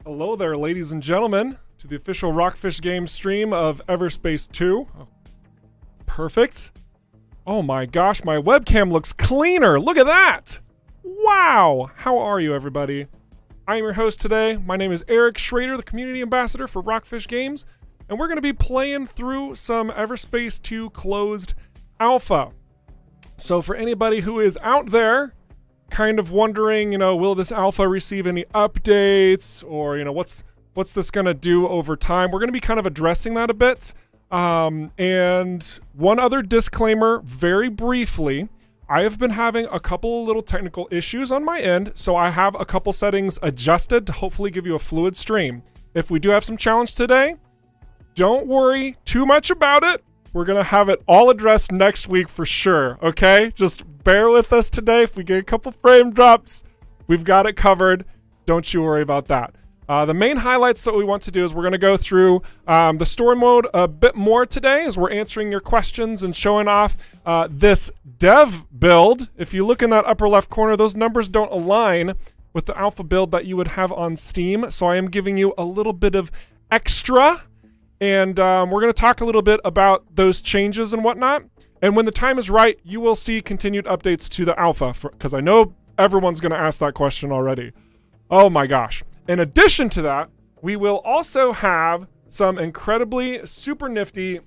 Hello there, ladies and gentlemen, to the official Rockfish Games stream of EVERSPACE 2. Oh, perfect. Oh my gosh, my webcam looks cleaner. Look at that. Wow. How are you, everybody? I am your host today. My name is Eric Schrader, the community ambassador for Rockfish Games, and we're going to be playing through some EVERSPACE 2 closed alpha. So for anybody who is out there kind of wondering, will this alpha receive any updates, or, what's this going to do over time? We're going to be kind of addressing that a bit. And one other disclaimer, very briefly, I have been having a couple little technical issues on my end, so I have a couple settings adjusted to hopefully give you a fluid stream. If we do have some challenge today, don't worry too much about it. We're going to have it all addressed next week for sure, okay? Just bear with us today. If we get a couple frame drops, we've got it covered. Don't you worry about that. The main highlights that we want to do is we're going to go through the story mode a bit more today as we're answering your questions and showing off this dev build. If you look in that upper left corner, those numbers don't align with the alpha build that you would have on Steam, so I am giving you a little bit of extra. And we're going to talk a little bit about those changes and whatnot. And when the time is right, you will see continued updates to the alpha, because I know everyone's going to ask that question already. Oh my gosh. In addition to that, we will also have some incredibly super nifty,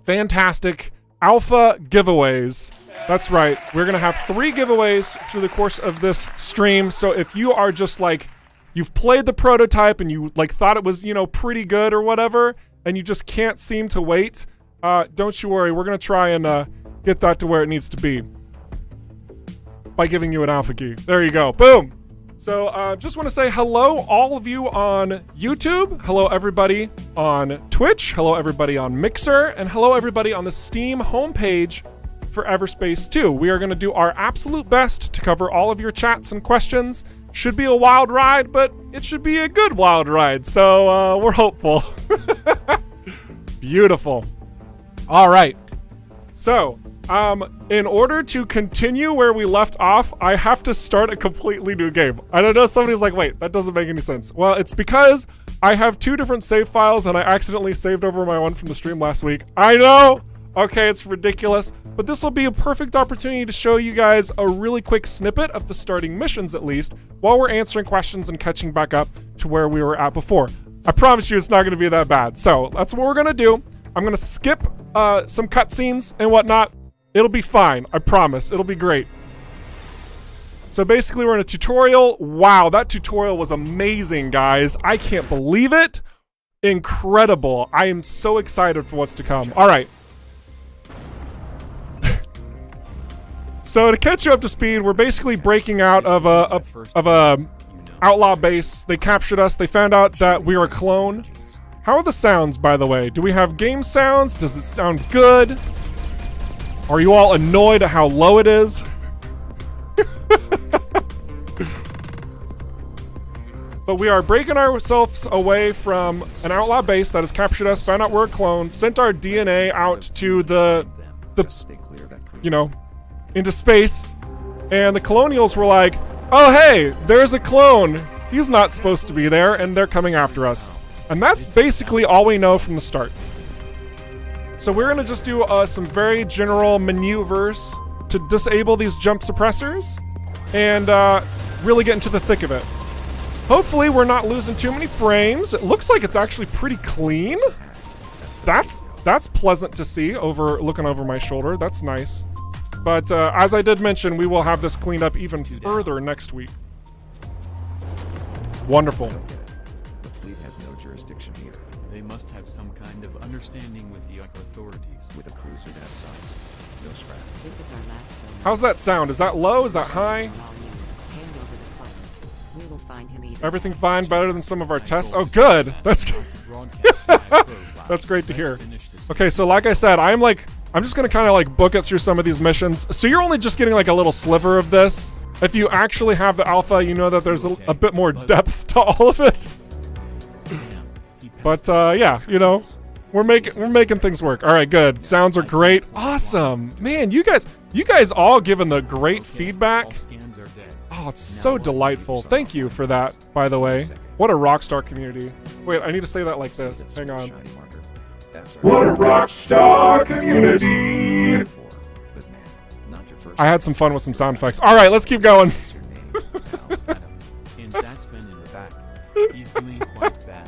fantastic alpha giveaways. That's right. We're going to have 3 giveaways through the course of this stream. So if you are just like, you've played the prototype and you thought it was, pretty good or whatever, and you just can't seem to wait, don't you worry. We're going to try and get that to where it needs to be by giving you an alpha key. There you go. Boom. So just want to say hello, all of you on YouTube. Hello, everybody on Twitch. Hello, everybody on Mixer. And hello, everybody on the Steam homepage for EVERSPACE 2. We are going to do our absolute best to cover all of your chats and questions. Should be a wild ride, but it should be a good wild ride. So we're hopeful. Beautiful. All right. So in order to continue where we left off, I have to start a completely new game. I don't know, somebody's like, wait, that doesn't make any sense. Well, it's because I have 2 different save files and I accidentally saved over my one from the stream last week. I know. Okay, it's ridiculous, but this will be a perfect opportunity to show you guys a really quick snippet of the starting missions, at least, while we're answering questions and catching back up to where we were at before. I promise you it's not going to be that bad. So that's what we're going to do. I'm going to skip some cutscenes and whatnot. It'll be fine. I promise. It'll be great. So basically, we're in a tutorial. Wow, that tutorial was amazing, guys. I can't believe it. Incredible. I am so excited for what's to come. All right. So to catch you up to speed, we're basically breaking out of a outlaw base. They captured us. They found out that we are a clone. How are the sounds, by the way? Do we have game sounds? Does it sound good? Are you all annoyed at how low it is? But we are breaking ourselves away from an outlaw base that has captured us, found out we're a clone, sent our DNA out to the into space, and the colonials were like, oh hey, there's a clone, he's not supposed to be there, and they're coming after us. And that's basically all we know from the start. So we're gonna just do some very general maneuvers to disable these jump suppressors and really get into the thick of it. Hopefully we're not losing too many frames. It looks like it's actually pretty clean. That's pleasant to see looking over my shoulder. That's nice. But as I did mention, we will have this cleaned up even further next week. Wonderful. The fleet has no jurisdiction here. They must have some kind of understanding with the authorities. With a cruiser that size, no scrap. This is our last film. How's that sound? Is that low? Is that high? We will find him either. Everything fine? Better than some of our tests? Oh, good. That's good. That's great to hear. Okay, so like I said, I'm just gonna kind of book it through some of these missions. So you're only just getting a little sliver of this. If you actually have the alpha, you know that there's a bit more depth to all of it. But yeah, We're making things work. All right, good. Sounds are great. Awesome. Man, you guys all giving the great feedback. All scans are dead. Oh, it's so delightful. Thank you for that, by the way. What a rockstar community. Wait, I need to say that like this. Hang on. What a rockstar community. I had some fun with some sound effects. All right, let's keep going. And that's been in the back. He's doing quite bad.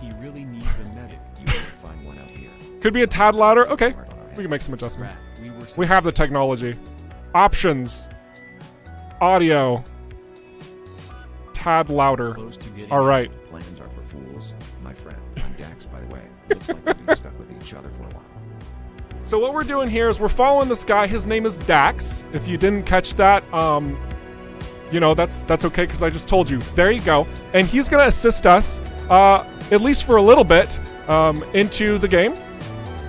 He really needs a medic. You can find one out here. Could be a tad louder. Okay, we can make some adjustments. We have the technology. Options. Audio. Tad louder. All right. Plans are for fools, my friend. I'm Dax, by the way. Looks like we've been stuck with each other for a while. So what we're doing here is we're following this guy. His name is Dax. If you didn't catch that, you know, that's okay because I just told you. There you go. And he's gonna assist us, at least for a little bit, into the game,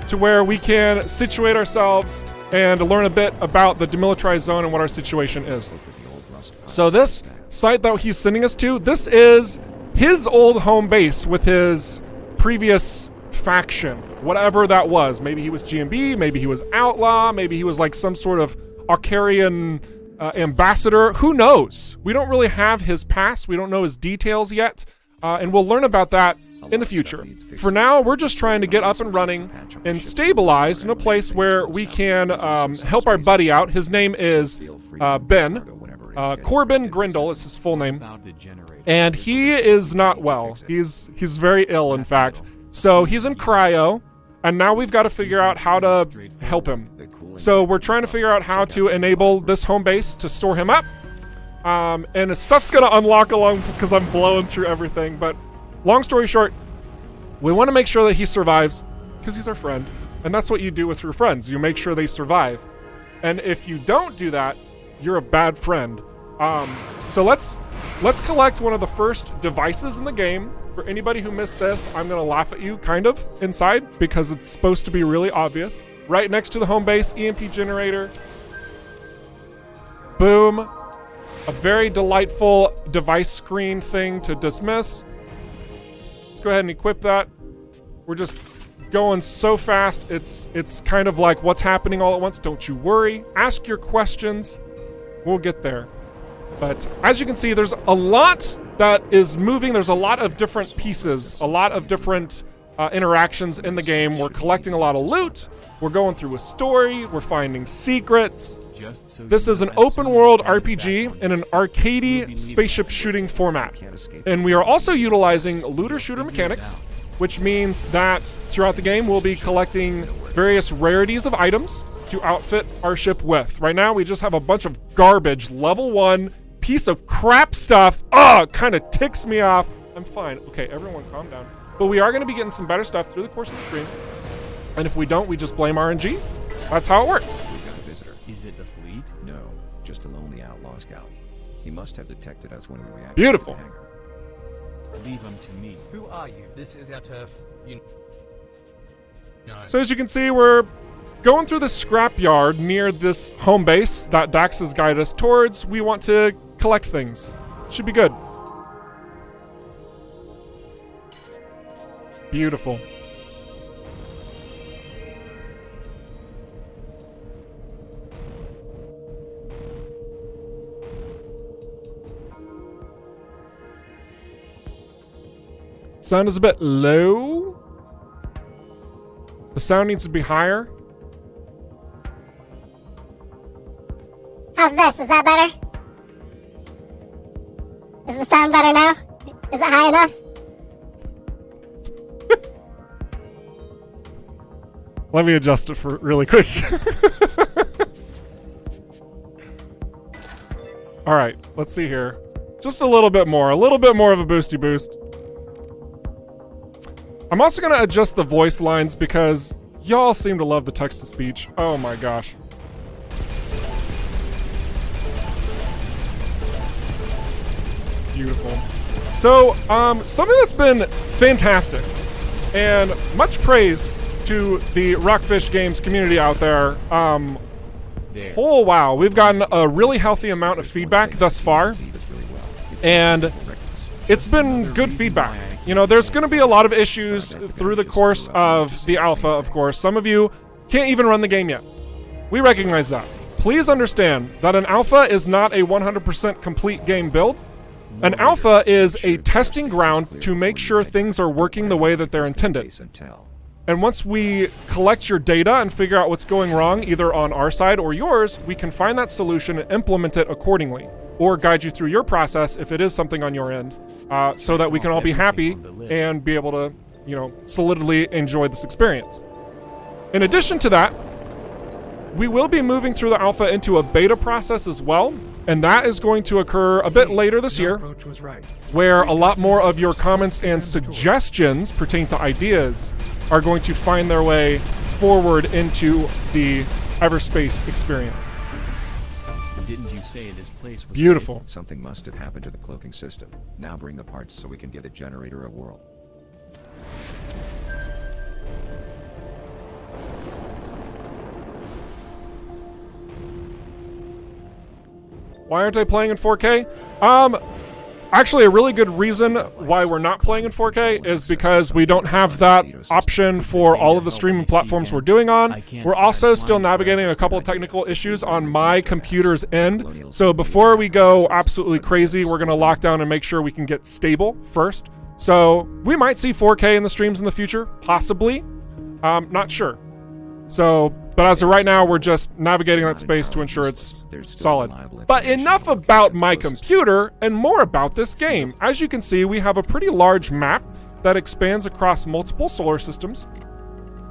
to where we can situate ourselves and learn a bit about the demilitarized zone and what our situation is. So this site that he's sending us to, this is his old home base with his previous faction, whatever that was. Maybe he was GMB, maybe he was Outlaw, maybe he was like some sort of Arcarian ambassador. Who knows? We don't really have his past. We don't know his details yet, and we'll learn about that in the future. For now, we're just trying to get up and running and stabilized in a place where we can help our buddy out. His name is Ben. Corbin Grindle is his full name, and he is not well. He's very ill, in fact. So he's in cryo, and now we've got to figure out how to help him. So we're trying to figure out how to enable this home base to store him up. And his stuff's gonna unlock along because I'm blowing through everything. But long story short, we want to make sure that he survives because he's our friend, and that's what you do with your friends. You make sure they survive. And if you don't do that, you're a bad friend. So let's collect one of the first devices in the game. For anybody who missed this, I'm gonna laugh at you, kind of, inside, because it's supposed to be really obvious. Right next to the home base, EMP generator. Boom. A very delightful device screen thing to dismiss. Let's go ahead and equip that. We're just going so fast. It's kind of like what's happening all at once. Don't you worry. Ask your questions. We'll get there. But as you can see, there's a lot that is moving. There's a lot of different pieces, a lot of different interactions in the game. We're collecting a lot of loot. We're going through a story. We're finding secrets. This is an open world RPG in an arcadey spaceship shooting format. And we are also utilizing looter shooter mechanics, which means that throughout the game, we'll be collecting various rarities of items to outfit our ship with. Right now, we just have a bunch of garbage, level 1 piece of crap stuff. It kind of ticks me off. I'm fine. Okay, everyone calm down. But we are going to be getting some better stuff through the course of the stream. And if we don't, we just blame RNG. That's how it works. We've got a visitor. Is it the fleet? No, just a lonely outlaw scout. He must have detected us when we reacted. Beautiful. To the hangar. Leave him to me. Who are you? This is our turf. You know. So as you can see, we're going through the scrapyard near this home base that Dax has guided us towards. We want to collect things. Should be good. Beautiful. Sound is a bit low. The sound needs to be higher. How's this? Is that better? Is the sound better now? Is it high enough? Let me adjust it for really quick. All right, let's see here. Just a little bit more of a boosty boost. I'm also gonna adjust the voice lines because y'all seem to love the text-to-speech. Oh my gosh. Beautiful. So, something that's been fantastic and much praise to the Rockfish Games community out there. Oh wow, we've gotten a really healthy amount of feedback thus far, and it's been good feedback. You know, there's going to be a lot of issues through the course of the alpha, of course. Some of you can't even run the game yet. We recognize that. Please understand that an alpha is not a 100% complete game build. An alpha is a testing ground to make sure things are working the way that they're intended. And once we collect your data and figure out what's going wrong, either on our side or yours, we can find that solution and implement it accordingly, or guide you through your process if it is something on your end, so that we can all be happy and be able to, you know, solidly enjoy this experience. In addition to that, we will be moving through the alpha into a beta process as well, and that is going to occur a bit later this year, where a lot more of your comments and suggestions pertaining to ideas are going to find their way forward into the EVERSPACE experience. Didn't you say this place was Beautiful. Something must have happened to the cloaking system. Now bring the parts so we can give the generator a whirl. Why aren't I playing in 4K? Actually, a really good reason why we're not playing in 4K is because we don't have that option for all of the streaming platforms we're doing on. We're also still navigating a couple of technical issues on my computer's end. So before we go absolutely crazy, we're gonna lock down and make sure we can get stable first. So we might see 4K in the streams in the future, possibly. Not sure. So, but as of right now, we're just navigating that space to ensure it's solid. But enough about my computer and more about this game. As you can see, we have a pretty large map that expands across multiple solar systems.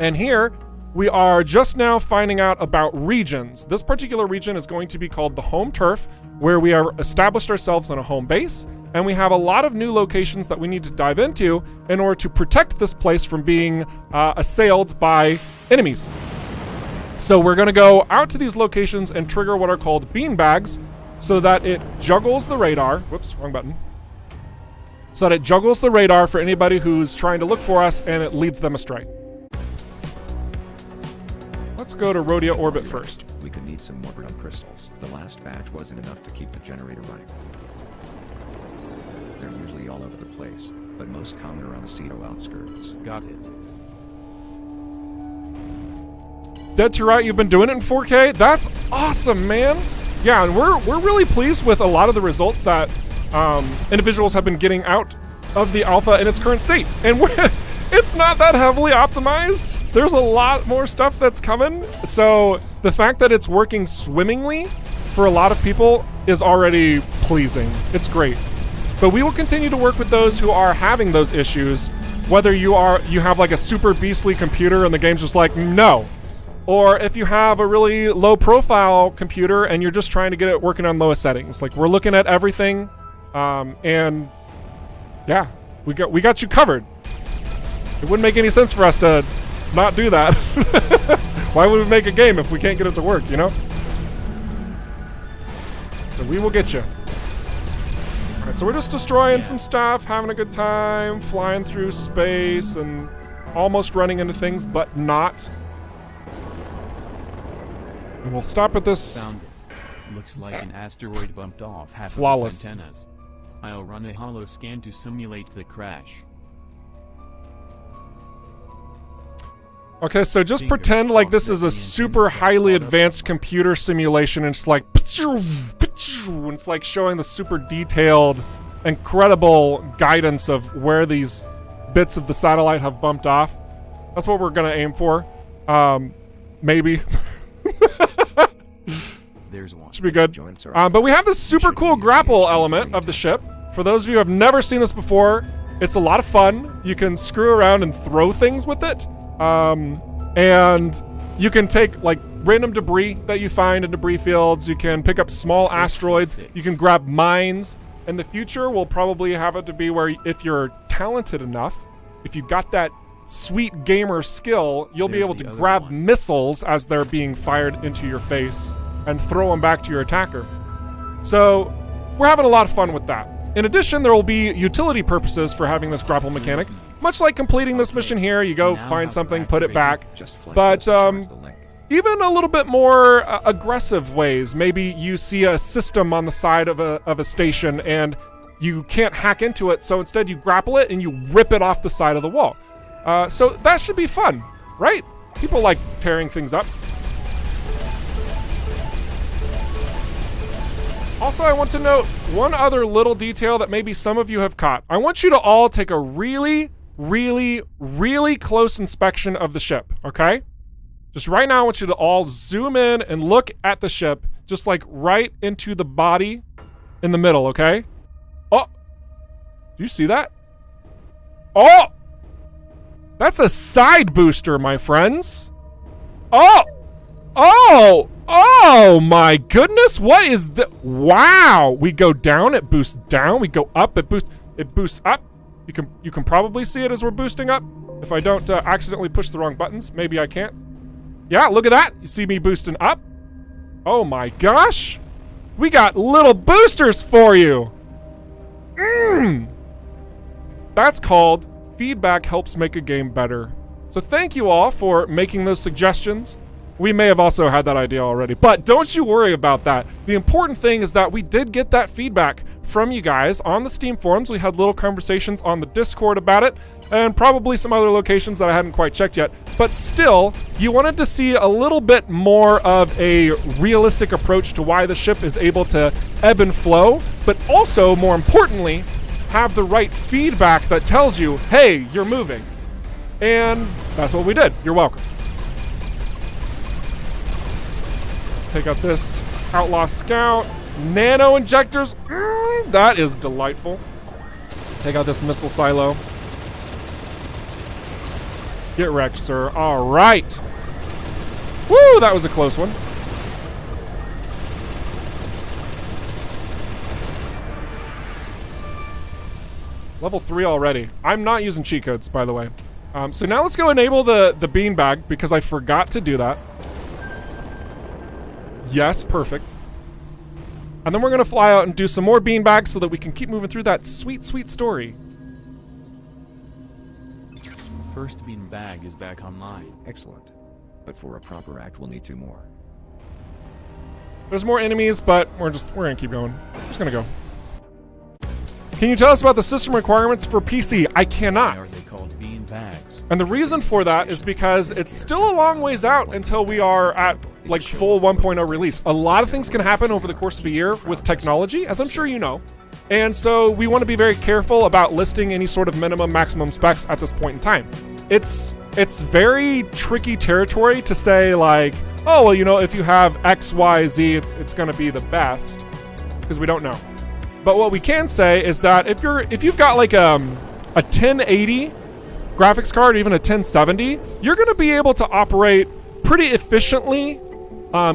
And here, we are just now finding out about regions. This particular region is going to be called the home turf, where we are established ourselves on a home base, and we have a lot of new locations that we need to dive into in order to protect this place from being assailed by enemies. So we're gonna go out to these locations and trigger what are called beanbags so that it juggles the radar. Whoops, wrong button. So that it juggles the radar for anybody who's trying to look for us, and it leads them astray. Let's go to Rhodia Orbit first. We could need some more Burnham crystals. The last batch wasn't enough to keep the generator running. They're usually all over the place, but most common around the Ceto outskirts. Got it. Dead to Right, you've been doing it in 4K? That's awesome, man. Yeah, and we're really pleased with a lot of the results that individuals have been getting out of the alpha in its current state. And it's not that heavily optimized. There's a lot more stuff that's coming. So the fact that it's working swimmingly for a lot of people is already pleasing. It's great. But we will continue to work with those who are having those issues, whether you have like a super beastly computer and the game's just like, no. Or if you have a really low profile computer and you're just trying to get it working on lowest settings. Like, we're looking at everything, and yeah, we got you covered. It wouldn't make any sense for us to not do that. Why would we make a game if we can't get it to work, you know? So we will get you. Alright, so we're just destroying some stuff, having a good time, flying through space, and almost running into things, but not. And we'll stop at this. Found it. Looks like an asteroid bumped off half Flawless. of its antennas. I'll run a holo scan to simulate the crash. Okay, so just pretend like this is a super highly advanced computer simulation, and it's like, and it's like showing the super detailed, incredible guidance of where these bits of the satellite have bumped off. That's what we're gonna aim for. Maybe. There's one. Should be good. But we have this super cool grapple element of the ship. For those of you who have never seen this before, it's a lot of fun. You can screw around and throw things with it. And you can take like random debris that you find in debris fields. You can pick up small asteroids. You can grab mines. In the future, we'll probably have it to be where if you're talented enough, if you got that sweet gamer skill, you'll be able to grab missiles as they're being fired into your face and throw them back to your attacker. So we're having a lot of fun with that. In addition, there will be utility purposes for having this grapple mechanic. Much like completing this mission here, you go find something, put it back. But even a little bit more aggressive ways. Maybe you see a system on the side of a station and you can't hack into it, so instead you grapple it and you rip it off the side of the wall. So that should be fun, right? People like tearing things up. Also, I want to note one other little detail that maybe some of you have caught. I want you to all take a really, really, really close inspection of the ship, okay? Just right now, I want you to all zoom in and look at the ship, just like right into the body in the middle, okay? Oh, do you see that? Oh, that's a side booster, my friends. Oh, oh my goodness, what is the, wow. We go down, it boosts down. We go up, it boosts up. You can probably see it as we're boosting up. If I don't accidentally push the wrong buttons, maybe I can't. Yeah, look at that. You see me boosting up? Oh my gosh. We got little boosters for you. That's called feedback helps make a game better. So thank you all for making those suggestions. We may have also had that idea already, but don't you worry about that. The important thing is that we did get that feedback from you guys on the Steam forums. We had little conversations on the Discord about it, and probably some other locations that I hadn't quite checked yet. But still, you wanted to see a little bit more of a realistic approach to why the ship is able to ebb and flow, but also, more importantly, have the right feedback that tells you, hey, you're moving. And that's what we did. You're welcome. Take out this Outlaw Scout. Nano injectors. That is delightful. Take out this missile silo. Get wrecked, sir. All right. Woo, that was a close one. Level 3 already. I'm not using cheat codes, by the way. So now let's go enable the beanbag, because I forgot to do that. Yes, perfect. And then we're gonna fly out and do some more beanbags so that we can keep moving through that sweet, sweet story. First bean bag is back online. Excellent. But for a proper act, we'll need 2 more. There's more enemies, but we're gonna keep going. We're just gonna go. Can you tell us about the system requirements for PC? I cannot. Why are they called bean bags? And the reason for that is because it's still a long ways out until we are at like full 1.0 release. A lot of things can happen over the course of a year with technology, as I'm sure you know. And so we want to be very careful about listing any sort of minimum, maximum specs at this point in time. It's very tricky territory to say like, oh, well, you know, if you have X, Y, Z, it's going to be the best, because we don't know. But what we can say is that if you've got like a 1080 graphics card, or even a 1070, you're going to be able to operate pretty efficiently,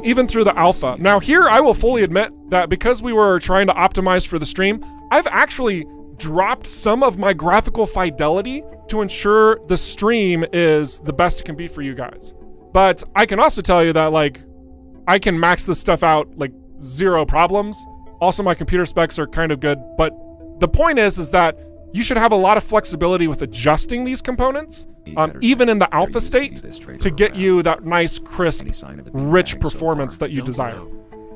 even through the alpha. Now here, I will fully admit that because we were trying to optimize for the stream, I've actually dropped some of my graphical fidelity to ensure the stream is the best it can be for you guys. But I can also tell you that like, I can max this stuff out like 0 problems. Also, my computer specs are kind of good, but the point is that you should have a lot of flexibility with adjusting these components, even in the alpha state, to get you that nice, crisp, rich performance that you desire.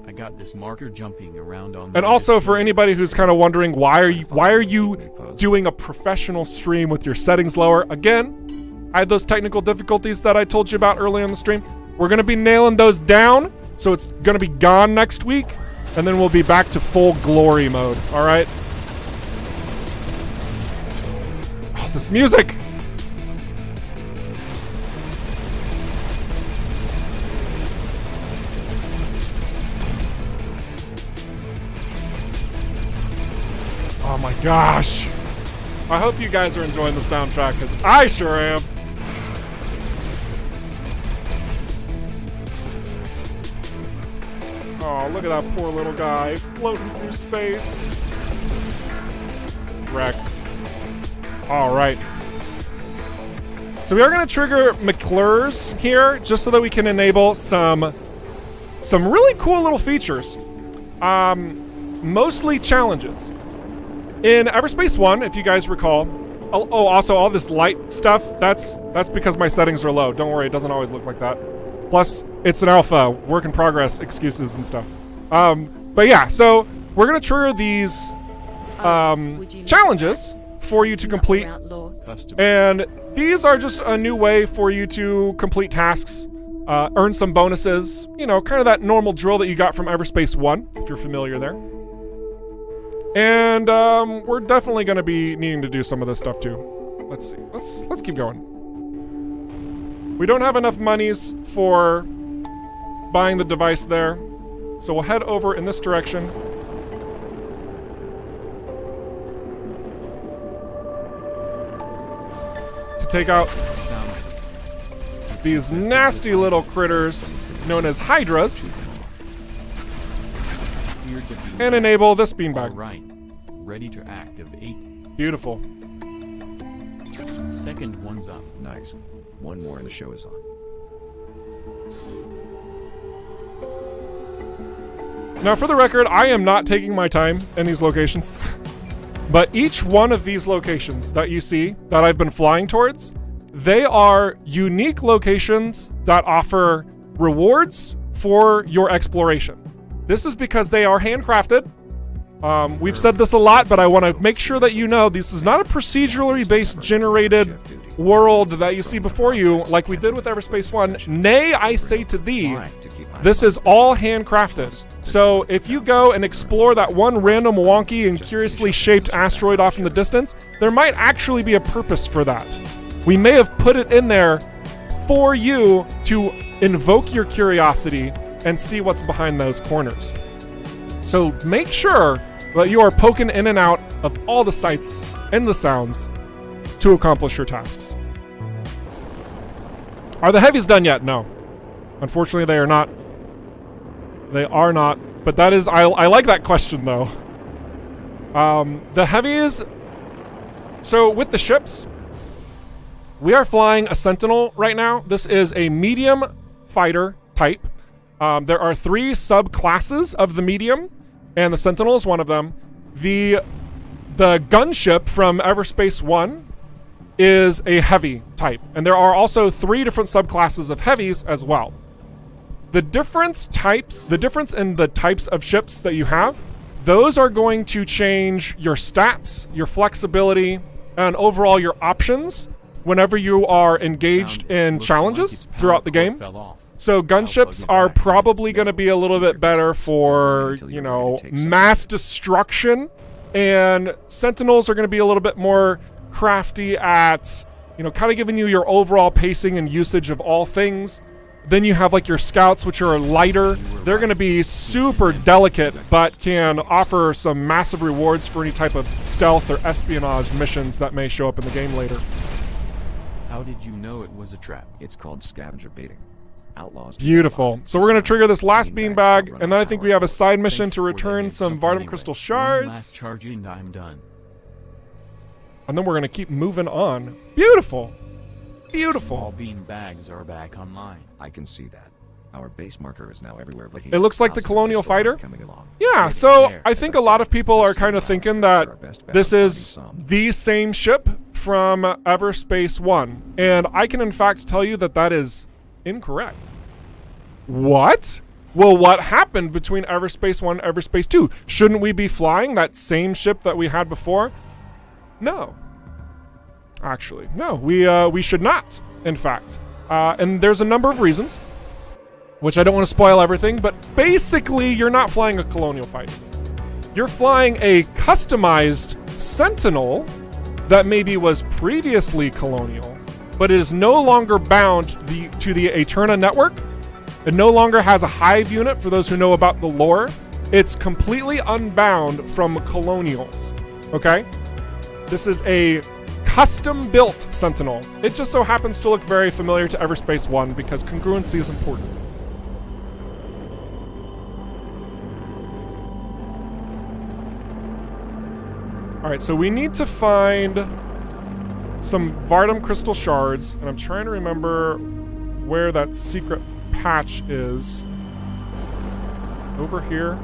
I got this marker jumping around on. And also, for anybody who's kind of wondering why are you doing a professional stream with your settings lower? Again, I had those technical difficulties that I told you about earlier in the stream. We're going to be nailing those down, so it's going to be gone next week. And then we'll be back to full glory mode, all right? Oh, this music! Oh my gosh! I hope you guys are enjoying the soundtrack, because I sure am. Oh, look at that poor little guy floating through space. Wrecked. All right. So we are going to trigger McClure's here, just so that we can enable some really cool little features. Mostly challenges. In EVERSPACE 1, if you guys recall, oh, also all this light stuff, that's because my settings are low. Don't worry, it doesn't always look like that. Plus, it's an alpha, work in progress, excuses and stuff. But yeah, so we're gonna trigger these challenges for you to complete. Custom. And these are just a new way for you to complete tasks, earn some bonuses, you know, kind of that normal drill that you got from EVERSPACE 1, if you're familiar there. And we're definitely going to be needing to do some of this stuff too. Let's see. Let's keep going. We don't have enough monies for buying the device there, so we'll head over in this direction. To take out these nasty little critters known as Hydras and enable this beanbag. Alright. Ready to activate. Beautiful. Second one's up. Nice. One more and the show is on. Now, for the record, I am not taking my time in these locations. But each one of these locations that you see that I've been flying towards, they are unique locations that offer rewards for your exploration. This is because they are handcrafted. We've said this a lot, but I want to make sure that you know this is not a procedurally based generated world that you see before you like we did with EVERSPACE 1. Nay, I say to thee, this is all handcrafted. So if you go and explore that one random wonky and curiously shaped asteroid off in the distance, there might actually be a purpose for that. We may have put it in there for you to invoke your curiosity and see what's behind those corners. So make sure that you are poking in and out of all the sights and the sounds to accomplish your tasks. Are the heavies done yet? No. Unfortunately, they are not. They are not. But that is, I like that question though. The heavies, so with the ships, we are flying a Sentinel right now. This is a medium fighter type. There are 3 subclasses of the medium, and the Sentinel is one of them. The gunship from EVERSPACE 1 is a heavy type, and there are also 3 different subclasses of heavies as well. The difference in the types of ships that you have, those are going to change your stats, your flexibility, and overall your options whenever you are engaged in challenges throughout the game. So gunships are probably going to be a little bit better for, you know, mass destruction, and Sentinels are going to be a little bit more crafty at, you know, kind of giving you your overall pacing and usage of all things. Then you have like your scouts, which are lighter. They're going to be super delicate, but can offer some massive rewards for any type of stealth or espionage missions that may show up in the game later. How did you know it was a trap? It's called scavenger baiting. Outlaws. Beautiful. So we're going to trigger this last beanbag, and then I think we have a side mission to return some Vardum crystal shards. One last charging, I'm done. And then we're going to keep moving on. Beautiful. Beautiful. All bean bags are back online. I can see that. Our base marker is now everywhere but here. It looks like the Colonial Fighter. Coming along. Yeah, so I think a lot of people are kind of thinking that this is the same ship from EVERSPACE 1. And I can in fact tell you that that is incorrect. What? Well, what happened between EVERSPACE 1 and EVERSPACE 2? Shouldn't we be flying that same ship that we had before? No. Actually, no. We should not, in fact. And there's a number of reasons, which I don't want to spoil everything, but basically you're not flying a Colonial Fighter. You're flying a customized Sentinel that maybe was previously Colonial, but it is no longer bound to the Eterna network. It no longer has a hive unit, for those who know about the lore. It's completely unbound from Colonials, okay? This is a custom-built Sentinel. It just so happens to look very familiar to EVERSPACE 1 because congruency is important. Alright, so we need to find some Vardum crystal shards, and I'm trying to remember where that secret patch is. Over here.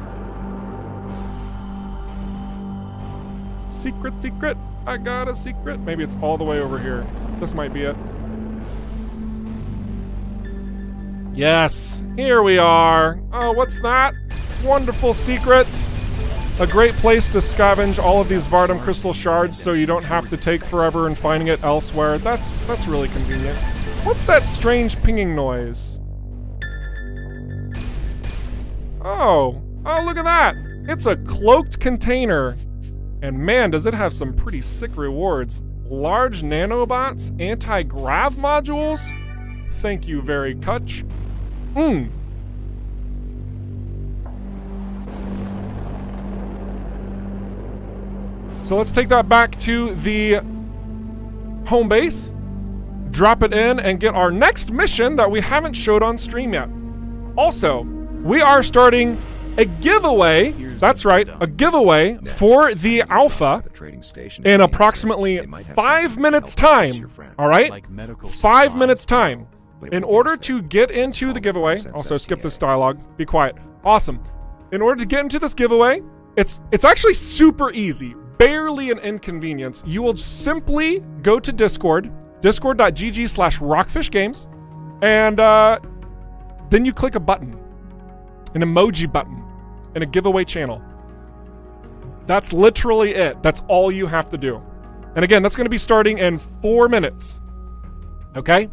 Secret, secret. I got a secret. Maybe it's all the way over here. This might be it. Yes, here we are. Oh, what's that? Wonderful secrets. a great place to scavenge all of these Vardam crystal shards so you don't have to take forever in finding it elsewhere. That's really convenient. What's that strange pinging noise? Oh, look at that. It's a cloaked container. And man, does it have some pretty sick rewards. Large nanobots, anti-grav modules. Thank you very much. So let's take that back to the home base, drop it in, and get our next mission that we haven't showed on stream yet. Also, we are starting a giveaway. That's right, a giveaway for the alpha in approximately 5 minutes time. All right, 5 minutes time. In order to get into the giveaway, also skip this dialogue, be quiet. Awesome. In order to get into this giveaway, it's actually super easy, barely an inconvenience. You will simply go to Discord, discord.gg/rockfishgames, and then you click a button, an emoji button, in a giveaway channel. That's literally it. That's all you have to do. And again, that's going to be starting in 4 minutes. Okay?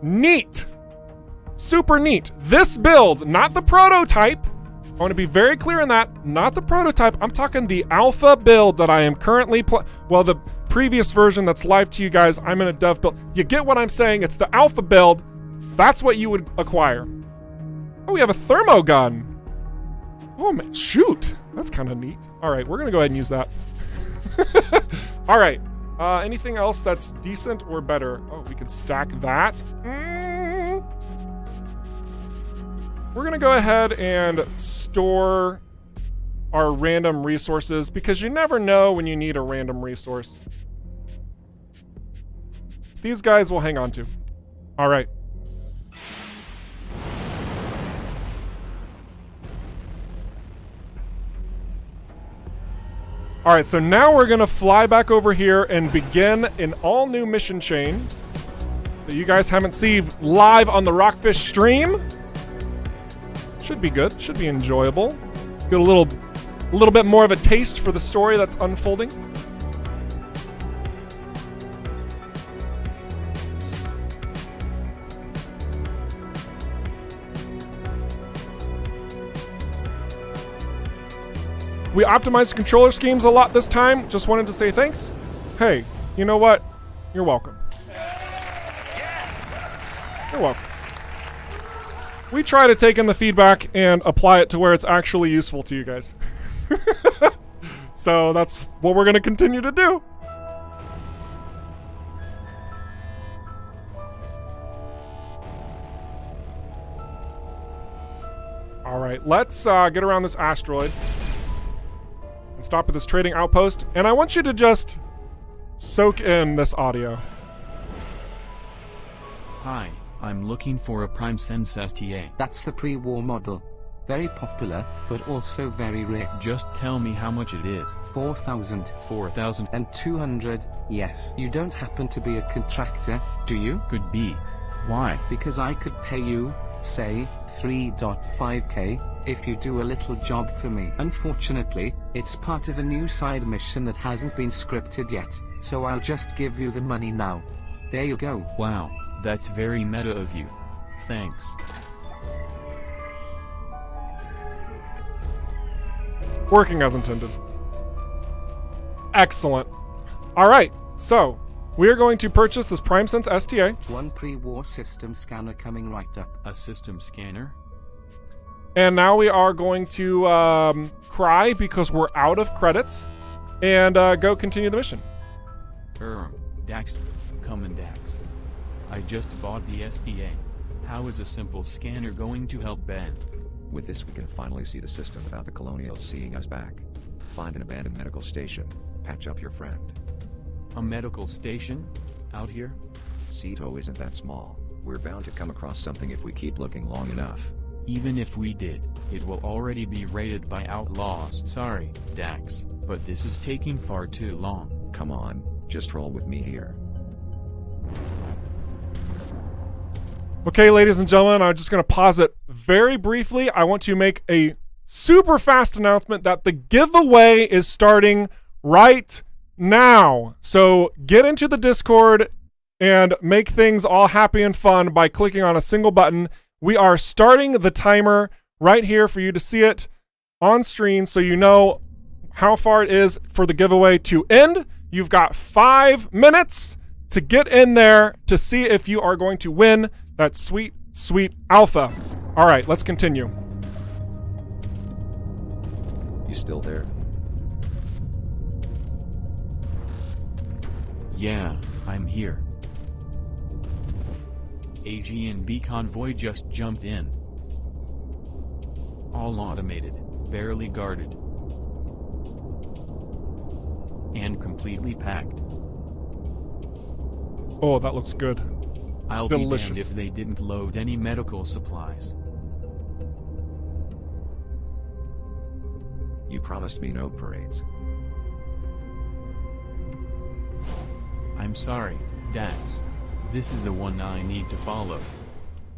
Neat. Super neat. This build, not the prototype. I want to be very clear on that. Not the prototype. I'm talking the alpha build that I am currently well, the previous version that's live to you guys, I'm in a dev build. You get what I'm saying? It's the alpha build. That's what you would acquire. Oh, we have a thermo gun. Oh man, shoot. That's kind of neat. All right, we're going to go ahead and use that. All right. Anything else that's decent or better? Oh, we could stack that. We're going to go ahead and store our random resources because you never know when you need a random resource. These guys will hang on to. All right. All right, so now we're gonna fly back over here and begin an all new mission chain that you guys haven't seen live on the Rockfish stream. Should be good, should be enjoyable. Get a little bit more of a taste for the story that's unfolding. We optimized the controller schemes a lot this time. Just wanted to say thanks. Hey, you know what? You're welcome. You're welcome. We try to take in the feedback and apply it to where it's actually useful to you guys. So that's what we're going to continue to do. All right, let's get around this asteroid. And stop at this trading outpost, and I want you to just soak in this audio. Hi, I'm looking for a Prime Sense STA. That's the pre-war model. Very popular, but also very rare. Just tell me how much it is. 4,000. 4,000. And 200, yes. You don't happen to be a contractor, do you? Could be. Why? Because I could pay you, say, 3.5k, if you do a little job for me. Unfortunately, it's part of a new side mission that hasn't been scripted yet, so I'll just give you the money now. There you go. Wow, that's very meta of you. Thanks. Working as intended. Excellent. All right, so we are going to purchase this PrimeSense STA. One pre-war system scanner coming right up. A system scanner? And now we are going to cry because we're out of credits and go continue the mission. Dax, come in, Dax. I just bought the SDA. How is a simple scanner going to help Ben? With this we can finally see the system without the Colonials seeing us back. Find an abandoned medical station. Patch up your friend. A medical station? Out here? Ceto isn't that small. We're bound to come across something if we keep looking long enough. Even if we did, it will already be raided by outlaws. Sorry, Dax, but this is taking far too long. Come on, just roll with me here. Okay, ladies and gentlemen, I'm just going to pause it very briefly. I want to make a super fast announcement that the giveaway is starting right now. So get into the Discord and make things all happy and fun by clicking on a single button. We are starting the timer right here for you to see it on screen so you know how far it is for the giveaway to end. You've got 5 minutes to get in there to see if you are going to win that sweet, sweet alpha. All right, let's continue. You still there? Yeah, I'm here. AG&B convoy just jumped in. All automated, barely guarded, and completely packed. Oh, that looks good. I'll Delicious. be damned if they didn't load any medical supplies. You promised me no parades. I'm sorry, Dax. This is the one I need to follow.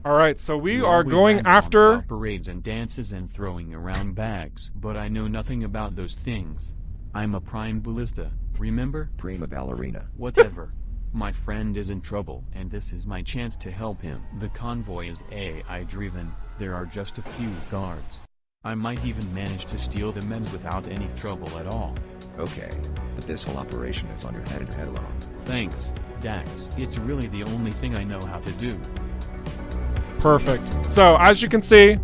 All right, so we You are always going rant on after... about parades and dances and throwing around bags, but I know nothing about those things. I'm a prime ballista, remember? Prima ballerina. Whatever. My friend is in trouble, and this is my chance to help him. The convoy is AI-driven, there are just a few guards. I might even manage to steal the meds without any trouble at all. Okay, but this whole operation is on your head and head alone. Thanks, Dax. It's really the only thing I know how to do. Perfect. So, as you can see,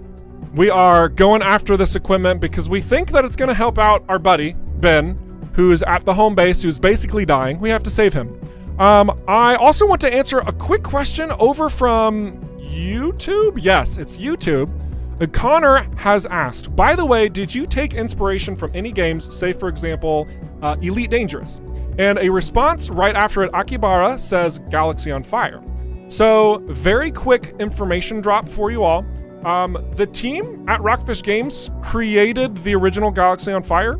we are going after this equipment because we think that it's going to help out our buddy, Ben, who's at the home base, who's basically dying. We have to save him. I also want to answer a quick question over from YouTube. Yes, it's YouTube. Connor has asked, by the way, did you take inspiration from any games, say for example, Elite Dangerous? And a response right after it, Akibara says Galaxy on Fire. So very quick information drop for you all. The team at Rockfish Games created the original Galaxy on Fire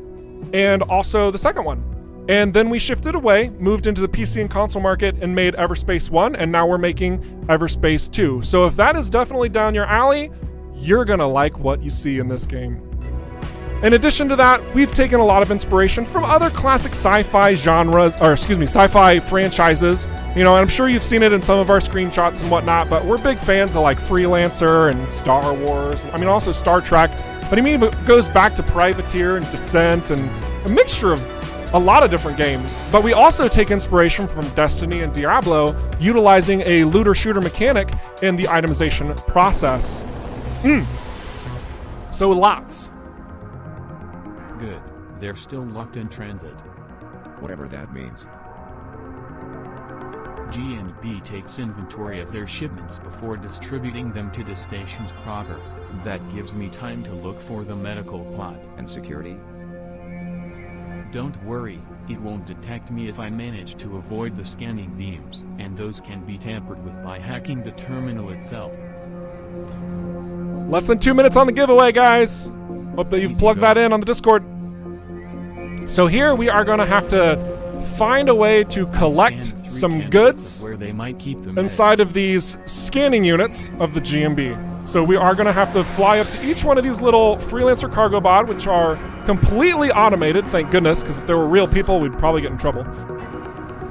and also the second one. And then we shifted away, moved into the PC and console market and made EVERSPACE 1, and now we're making EVERSPACE 2. So if that is definitely down your alley, you're gonna like what you see in this game. In addition to that, we've taken a lot of inspiration from other classic sci-fi genres, or excuse me, sci-fi franchises. You know, and I'm sure you've seen it in some of our screenshots and whatnot, but we're big fans of like Freelancer and Star Wars. I mean, also Star Trek. But I mean, it goes back to Privateer and Descent and a mixture of a lot of different games. But we also take inspiration from Destiny and Diablo, utilizing a looter-shooter mechanic in the itemization process. So lots. Good. They're still locked in transit. Whatever that means. G&B takes inventory of their shipments before distributing them to the stations proper. That gives me time to look for the medical plot. And security? Don't worry, it won't detect me if I manage to avoid the scanning beams, and those can be tampered with by hacking the terminal itself. Less than 2 minutes on the giveaway, guys. Hope that you've Easy plugged go. that in on the Discord. So here we are going to have to find a way to collect Scan 3 some candidates goods of where they might keep the inside meds. of these scanning units of the GMB. So we are going to have to fly up to each one of these little Freelancer cargo bod, which are completely automated, thank goodness, because if there were real people, we'd probably get in trouble.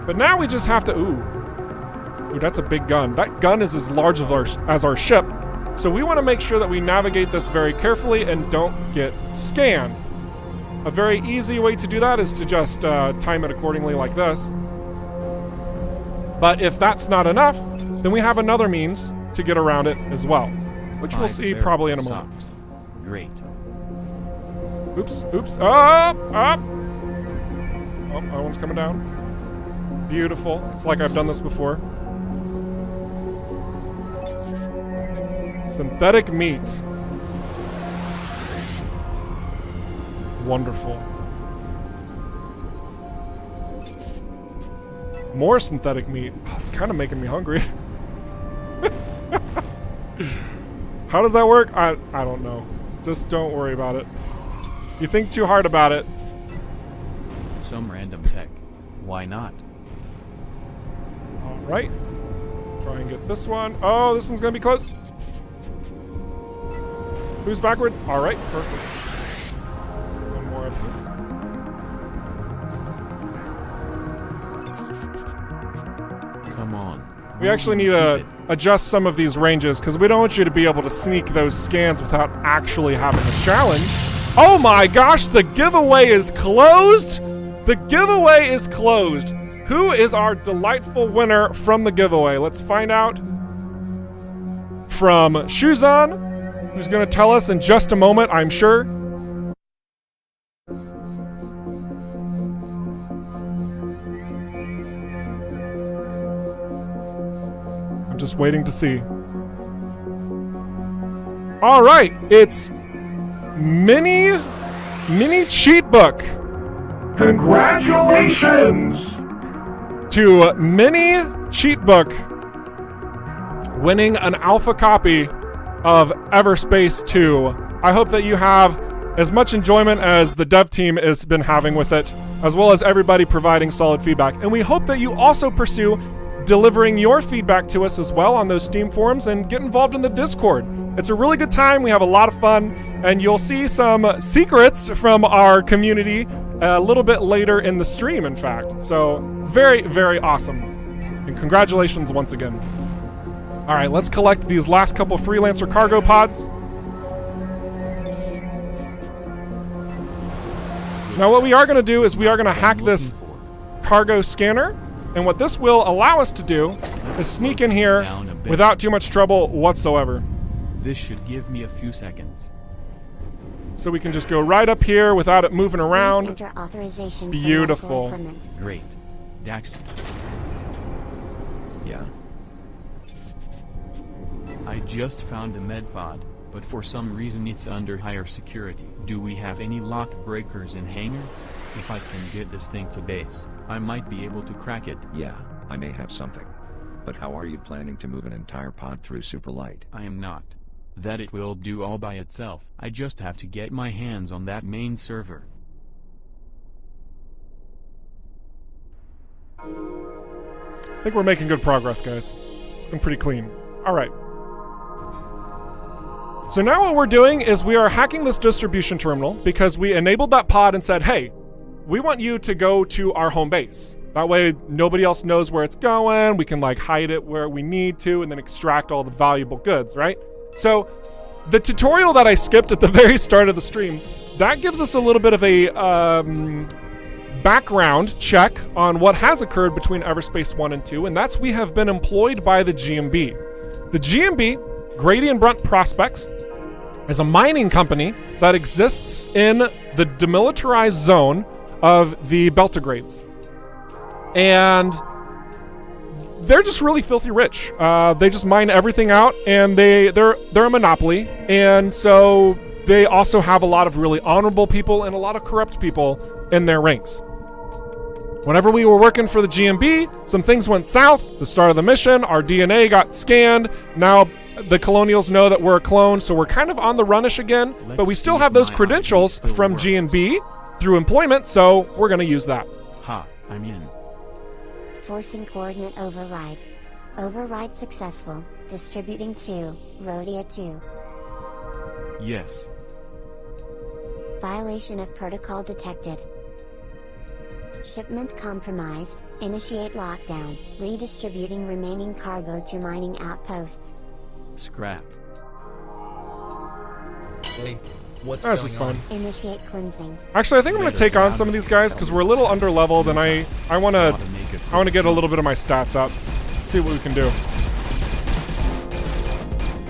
But now we just have to, ooh, that's a big gun. That gun is as large as our ship. So we want to make sure that we navigate this very carefully and don't get scanned. A very easy way to do that is to just time it accordingly like this. But if that's not enough, then we have another means to get around it as well, which we'll 5 see barrels probably in a of moment. socks. Great. Oops, oops, up. Oh, that one's coming down. Beautiful. It's like I've done this before. Synthetic meat. Wonderful. More synthetic meat. Oh, it's kind of making me hungry. How does that work? I don't know. Just don't worry about it. You think too hard about it. Some random tech. Why not? All right. Try and get this one. Oh, this one's gonna be close. Who's backwards? All right, perfect. come on. We actually need to adjust some of these ranges because we don't want you to be able to sneak those scans without actually having a challenge. Oh my gosh, the giveaway is closed! The giveaway is closed. Who is our delightful winner from the giveaway? Let's find out from Shuzan, who's going to tell us in just a moment, I'm sure. I'm just waiting to see. All right, it's Mini Cheat Book. Congratulations to Mini Cheat Book winning an alpha copy of EVERSPACE 2. I hope that you have as much enjoyment as the dev team has been having with it, as well as everybody providing solid feedback. And we hope that you also pursue delivering your feedback to us as well on those Steam forums and get involved in the Discord. It's a really good time. We have a lot of fun, and you'll see some secrets from our community a little bit later in the stream, in fact. So very, very awesome. And congratulations once again. All right, let's collect these last couple freelancer cargo pods. Now what we are going to do is we are going to hack this cargo scanner, and what this will allow us to do is sneak in here without too much trouble whatsoever. This should give me a few seconds. So we can just go right up here without it moving around. Enter authorization for Beautiful. medical equipment. Great. Dax, Yeah. I just found the med pod, but for some reason it's under higher security. Do we have any lock breakers in hangar? If I can get this thing to base, I might be able to crack it. Yeah, I may have something. But how are you planning to move an entire pod through superlight? I am not. That it will do all by itself. I just have to get my hands on that main server. I think we're making good progress, guys. It's been pretty clean. All right. So now what we're doing is we are hacking this distribution terminal because we enabled that pod and said, hey, we want you to go to our home base. That way nobody else knows where it's going. We can like hide it where we need to and then extract all the valuable goods, right? So the tutorial that I skipped at the very start of the stream, that gives us a little bit of a background check on what has occurred between EVERSPACE 1 and 2, and that's we have been employed by the GMB. The GMB, Grady and Brunt Prospects, is a mining company that exists in the demilitarized zone of the Beltogrades. And they're just really filthy rich. They just mine everything out, and they're a monopoly. And so they also have a lot of really honorable people and a lot of corrupt people in their ranks. Whenever we were working for the GMB, some things went south. The start of the mission, our DNA got scanned. Now the Colonials know that we're a clone, so we're kind of on the runish again. But we still have those credentials from GMB through employment, so we're going to use that. Ha, I'm in. Forcing coordinate override. Override successful. Distributing to Rhodia 2. Yes. Violation of protocol detected. Shipment compromised. Initiate lockdown. Redistributing remaining cargo to mining outposts. Scrap. Hey, what's This going is on? fun. Initiate cleansing. Actually, I think I'm going to take on some of these guys because we're a little underleveled, and I want to get a little bit of my stats up. See what we can do.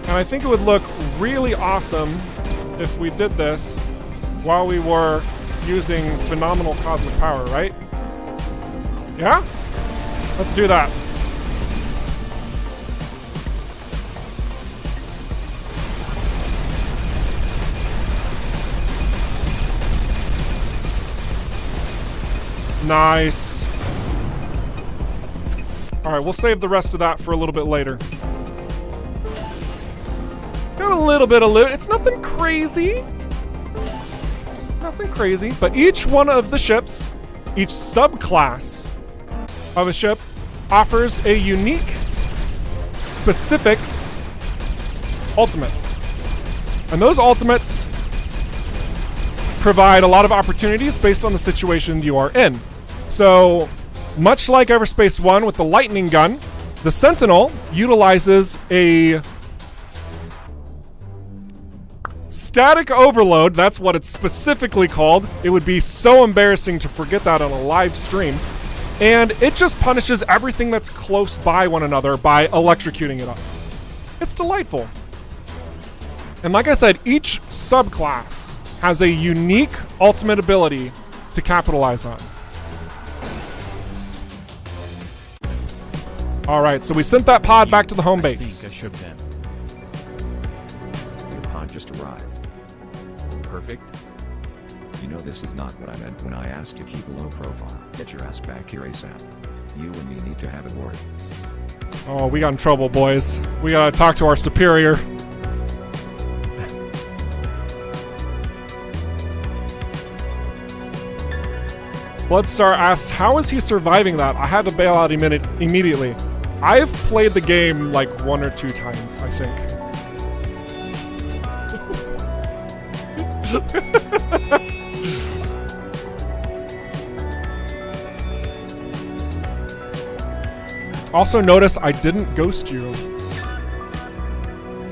And I think it would look really awesome if we did this while we were using phenomenal cosmic power, right? Yeah? Let's do that. Nice. Alright, we'll save the rest of that for a little bit later. Got a little bit of loot. It's nothing crazy. Nothing crazy. But each one of the ships, each subclass of a ship, offers a unique, specific ultimate. And those ultimates provide a lot of opportunities based on the situation you are in. So, much like EVERSPACE 1 with the lightning gun, The Sentinel utilizes a static overload. That's what it's specifically called. It would be so embarrassing to forget that on a live stream. And it just punishes everything that's close by one another by electrocuting it up. It's delightful. And like I said, each subclass has a unique ultimate ability to capitalize on. All right, so we sent that pod back to the home base. I think I should then. Your pod just arrived. Perfect. You know this is not what I meant when I asked you to keep a low profile. Get your ass back here ASAP. You and me need to have a word. Oh, we got in trouble, boys. We gotta talk to our superior. Bloodstar asks, how is he surviving that? I had to bail out immediately. I've played the game like 1 or 2 times, I think. Also notice I didn't ghost you.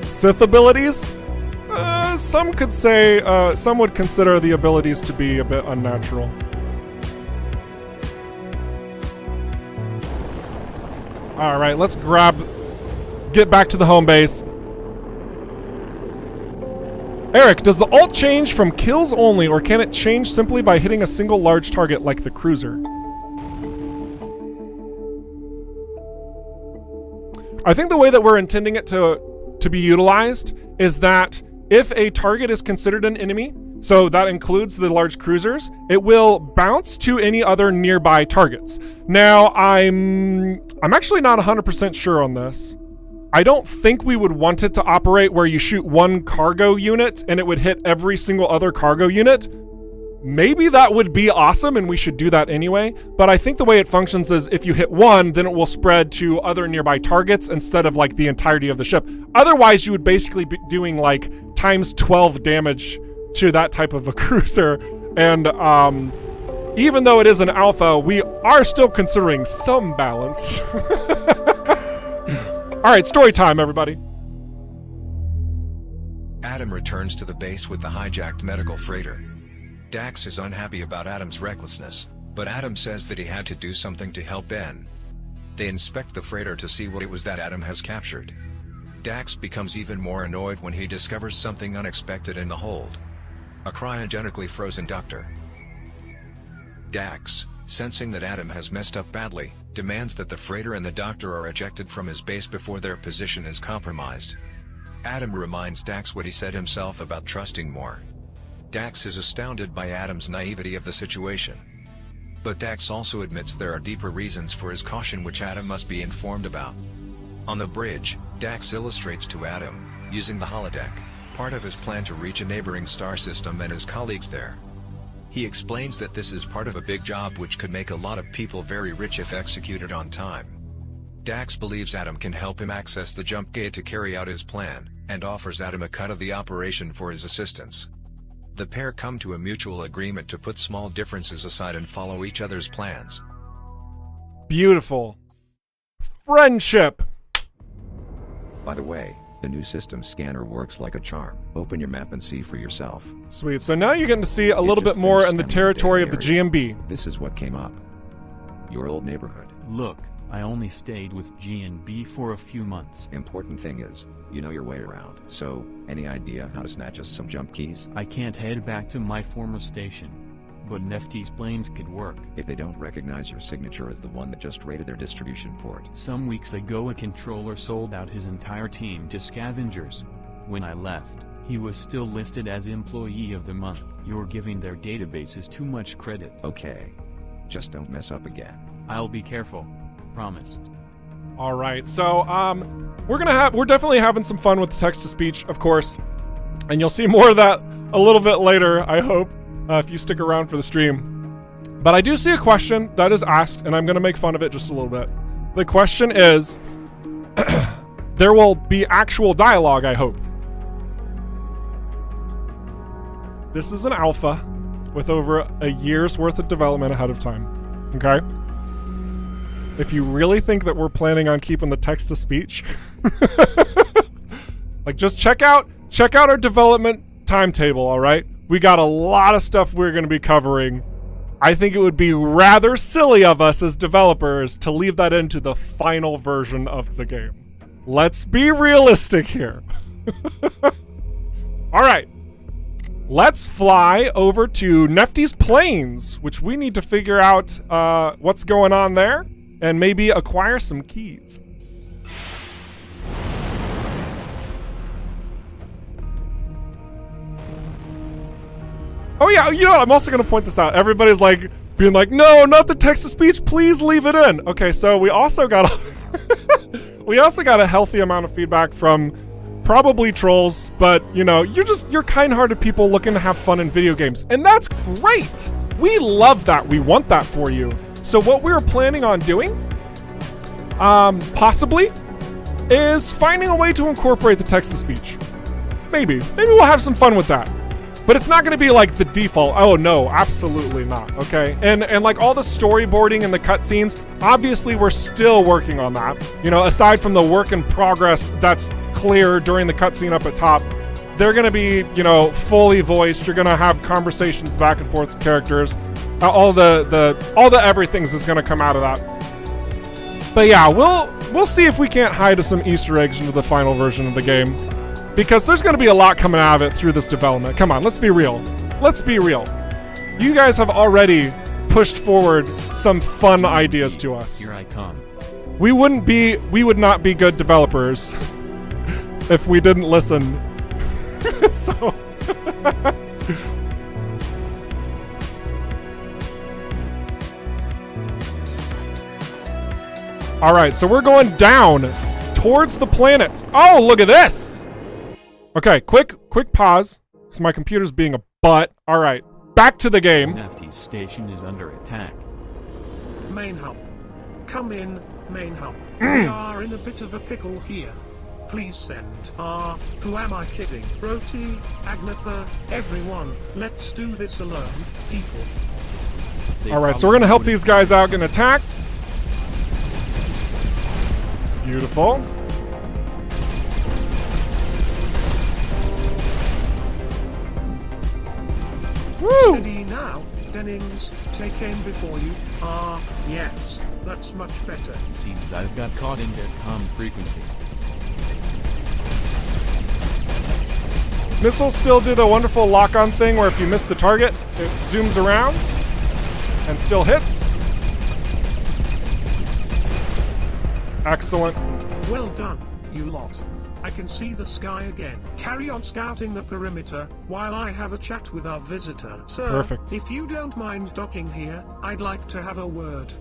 Sith abilities? Some could say, some would consider the abilities to be a bit unnatural. All right, let's get back to the home base. Eric, does the ult change from kills only, or can it change simply by hitting a single large target like the cruiser? I think the way that we're intending it to be utilized is that if a target is considered an enemy, so that includes the large cruisers, it will bounce to any other nearby targets. Now, I'm actually not 100% sure on this. I don't think we would want it to operate where you shoot one cargo unit and it would hit every single other cargo unit. Maybe that would be awesome and we should do that anyway, but I think the way it functions is if you hit one, then it will spread to other nearby targets instead of like the entirety of the ship. Otherwise, you would basically be doing like times 12 damage to that type of a cruiser. And even though it is an alpha, we are still considering some balance. All right, story time, everybody. Adam returns to the base with the hijacked medical freighter. Dax is unhappy about Adam's recklessness, but Adam says that he had to do something to help Ben. They inspect the freighter to see what it was that Adam has captured. Dax becomes even more annoyed when he discovers something unexpected in the hold. A cryogenically frozen doctor. Dax, sensing that Adam has messed up badly, demands that the freighter and the doctor are ejected from his base before their position is compromised. Adam reminds Dax what he said himself about trusting more. Dax is astounded by Adam's naivety of the situation. But Dax also admits there are deeper reasons for his caution which Adam must be informed about. On the bridge, Dax illustrates to Adam, using the holodeck, part of his plan to reach a neighboring star system and his colleagues there. He explains that this is part of a big job which could make a lot of people very rich if executed on time. Dax believes Adam can help him access the jump gate to carry out his plan, and offers Adam a cut of the operation for his assistance. The pair come to a mutual agreement to put small differences aside and follow each other's plans. Beautiful. Friendship. By the way, the new system scanner works like a charm. Open your map and see for yourself. Sweet. So now you're getting to see a little bit more in the territory of the GMB. This is what came up. Your old neighborhood. Look, I only stayed with G&B for a few months. Important thing is, you know your way around. So, any idea how to snatch us some jump keys? I can't head back to my former station, but Nefty's planes could work. If they don't recognize your signature as the one that just raided their distribution port. Some weeks ago a controller sold out his entire team to scavengers. When I left, he was still listed as Employee of the Month. You're giving their databases too much credit. Okay. Just don't mess up again. I'll be careful. Promise. All right, so we're definitely having some fun with the text-to-speech, of course, and you'll see more of that a little bit later, I hope, if you stick around for the stream. But I do see a question that is asked, and I'm going to make fun of it just a little bit. The question is, there will be actual dialogue, I hope. This is an alpha with over a year's worth of development ahead of time, okay? if you really think that we're planning on keeping the text to speech, like just check out our development timetable, all right? We got a lot of stuff we're going to be covering. I think it would be rather silly of us as developers to leave that into the final version of the game. Let's be realistic here. All right. Let's fly over to Nefty's Plains, which we need to figure out what's going on there and maybe acquire some keys. Oh yeah, you know what? I'm also going to point this out. Everybody's like being like, no, not the text-to-speech, please leave it in. Okay, so we also got a healthy amount of feedback from probably trolls, but you know, you're kind-hearted people looking to have fun in video games, and that's great. We love that. We want that for you. So what we're planning on doing, possibly, is finding a way to incorporate the text-to-speech. Maybe we'll have some fun with that. But it's not going to be like the default. Oh no, absolutely not. Okay, and like all the storyboarding and the cutscenes, obviously we're still working on that. You know, aside from the work in progress that's clear during the cutscene up at top, they're going to be, you know, fully voiced. You're going to have conversations back and forth with characters. All the everythings is going to come out of that. But yeah, we'll see if we can't hide some Easter eggs into the final version of the game. Because there's going to be a lot coming out of it through this development. Come on, let's be real. Let's be real. You guys have already pushed forward some fun ideas to us. Here I come. We would not be good developers if we didn't listen. So all right, so we're going down towards the planet. Oh, look at this. Okay, quick pause, because my computer's being a butt. All right, back to the game. Nefty's station is under attack. Main hub. Come in, main hub. We are in a bit of a pickle here. Please send. Who am I kidding? Roti, Agnetha, everyone. Let's do this alone, people. All right, so we're going to help these guys out getting attacked. Beautiful. Woo! Steady now, Dennings. Take aim before you. Yes. That's much better. Seems I've got caught in their comm frequency. Missiles still do the wonderful lock-on thing where if you miss the target, it zooms around and still hits. Excellent. Well done, you lot. I can see the sky again. Carry on scouting the perimeter, while I have a chat with our visitor. Sir, perfect. If you don't mind docking here, I'd like to have a word.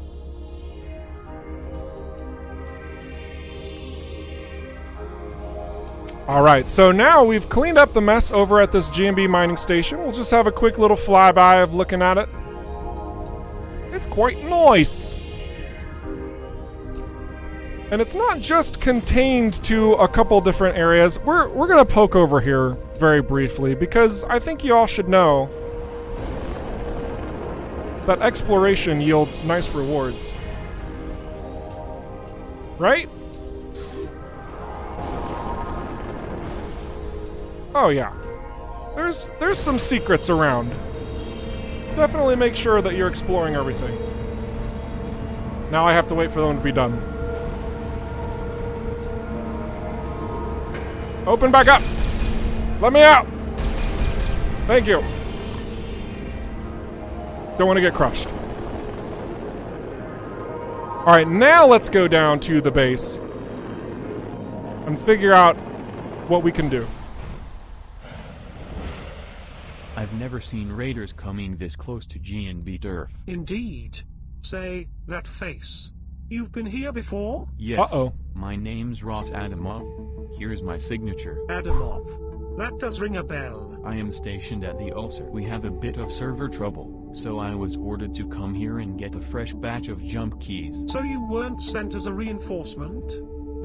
Alright, so now we've cleaned up the mess over at this GMB mining station. We'll just have a quick little flyby of looking at it. It's quite nice. And it's not just contained to a couple different areas. We're gonna poke over here very briefly because I think you all should know that exploration yields nice rewards. Right? Oh yeah. There's some secrets around. Definitely make sure that you're exploring everything. Now I have to wait for them to be done. Open back up! Let me out! Thank you. Don't want to get crushed. Alright, now let's go down to the base and figure out what we can do. I've never seen raiders coming this close to GNB turf. Indeed. Say, that face. You've been here before? Yes. Uh-oh. My name's Ross Adamov. Here's my signature. Adamov. That does ring a bell. I am stationed at the ulcer. We have a bit of server trouble, so I was ordered to come here and get a fresh batch of jump keys. So you weren't sent as a reinforcement?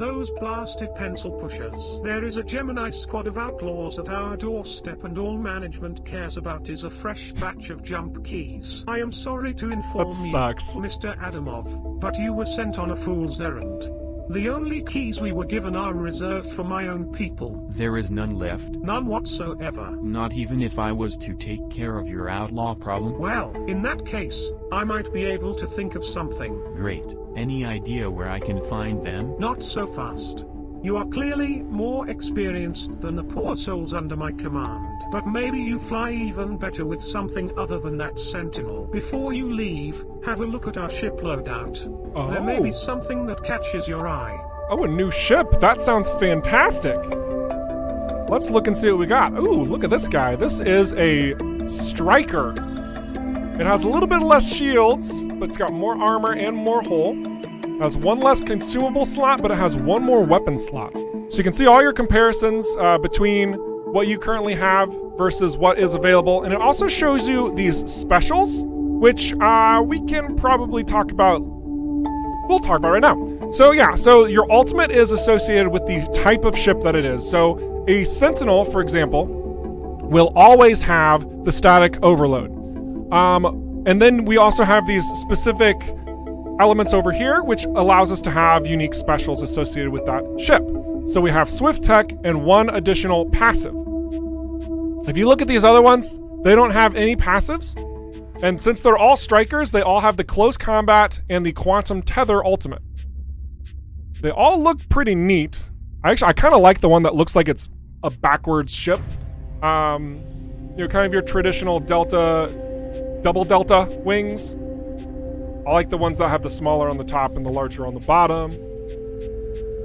those blasted pencil pushers. There is a Gemini squad of outlaws at our doorstep, and all management cares about is a fresh batch of jump keys. I am sorry to inform That you, sucks. Mr. Adamov, but you were sent on a fool's errand. The only keys we were given are reserved for my own people. There is none left. None whatsoever. Not even if I was to take care of your outlaw problem? Well, in that case, I might be able to think of something. Great. Any idea where I can find them? Not so fast. You are clearly more experienced than the poor souls under my command, but maybe you fly even better with something other than that sentinel. Before you leave, have a look at our ship loadout. There may be something that catches your eye. Oh, a new ship. That sounds fantastic. Let's look and see what we got. Ooh, look at this guy. This is a striker. It has a little bit less shields, but it's got more armor and more hull. It has one less consumable slot, but it has one more weapon slot. So you can see all your comparisons between what you currently have versus what is available. And it also shows you these specials, which we can probably talk about. We'll talk about right now. So yeah, so your ultimate is associated with the type of ship that it is. So a Sentinel, for example, will always have the static overload. And then we also have these specific elements over here, which allows us to have unique specials associated with that ship. So we have Swift Tech and one additional passive. If you look at these other ones, they don't have any passives. And since they're all strikers, they all have the close combat and the quantum tether ultimate. They all look pretty neat. I kind of like the one that looks like it's a backwards ship. Kind of your traditional double delta wings. I like the ones that have the smaller on the top and the larger on the bottom.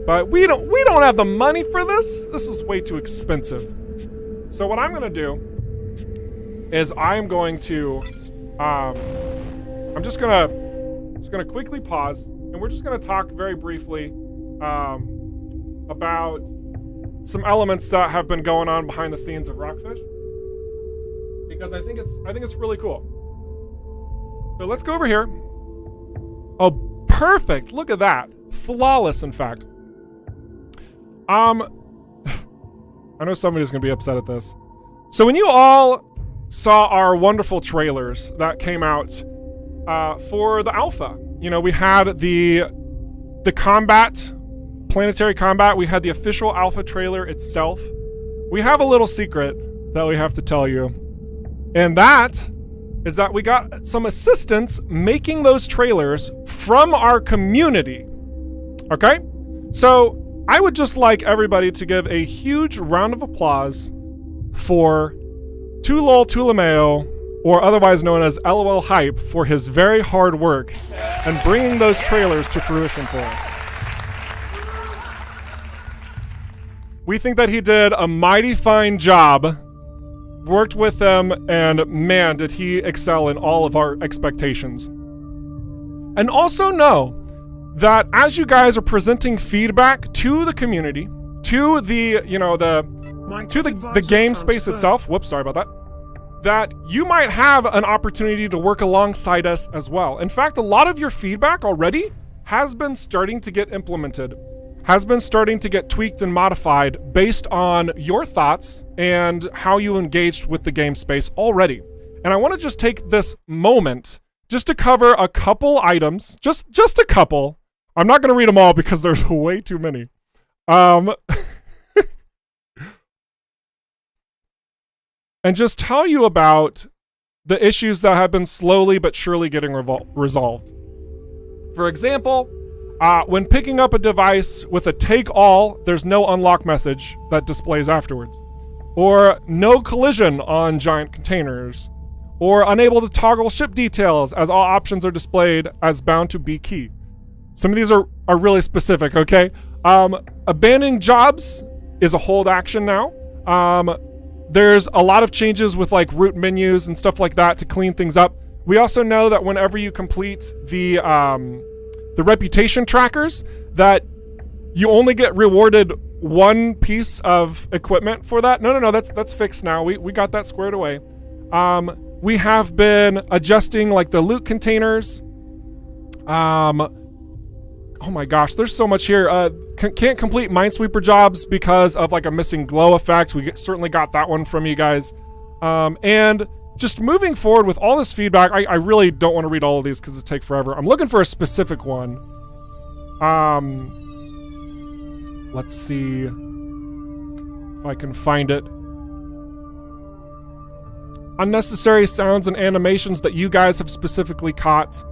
But we don't have the money for this. This is way too expensive. So what I'm gonna do is I'm going to I'm just gonna quickly pause, and we're just gonna talk very briefly about some elements that have been going on behind the scenes of Rockfish, because I think it's really cool. So let's go over here. Oh, perfect! Look at that, flawless. In fact, I know somebody's gonna be upset at this. So when you all saw our wonderful trailers that came out for the alpha, we had the combat, planetary combat. We had the official alpha trailer itself. We have a little secret that we have to tell you, and that is that we got some assistance making those trailers from our community. Okay? So I would just like everybody to give a huge round of applause for Tulol Tulameo, or otherwise known as LOL Hype, for his very hard work and bringing those trailers to fruition for us. We think that he did a mighty fine job, worked with them, and man, did he excel in all of our expectations. And also know that as you guys are presenting feedback to the community, to the game space itself, whoops, sorry about that, that you might have an opportunity to work alongside us as well. In fact, a lot of your feedback already has been starting to get implemented, has been starting to get tweaked and modified based on your thoughts and how you engaged with the game space already. And I want to just take this moment just to cover a couple items, just a couple. I'm not going to read them all because there's way too many. And just tell you about the issues that have been slowly but surely getting resolved. For example, when picking up a device with a take all, there's no unlock message that displays afterwards. Or no collision on giant containers. Or unable to toggle ship details as all options are displayed as bound to be key. Some of these are really specific, okay? Abandoning jobs is a hold action now. There's a lot of changes with like root menus and stuff like that to clean things up. We also know that whenever you complete the reputation trackers, that you only get rewarded one piece of equipment for that. No, that's fixed now. We got that squared away. We have been adjusting like the loot containers. oh my gosh, there's so much here. Can't complete Minesweeper jobs because of like a missing glow effect. We certainly got that one from you guys. And just moving forward with all this feedback, I really don't want to read all of these because it take forever. I'm looking for a specific one. Let's see if I can find it. Unnecessary sounds and animations that you guys have specifically caught.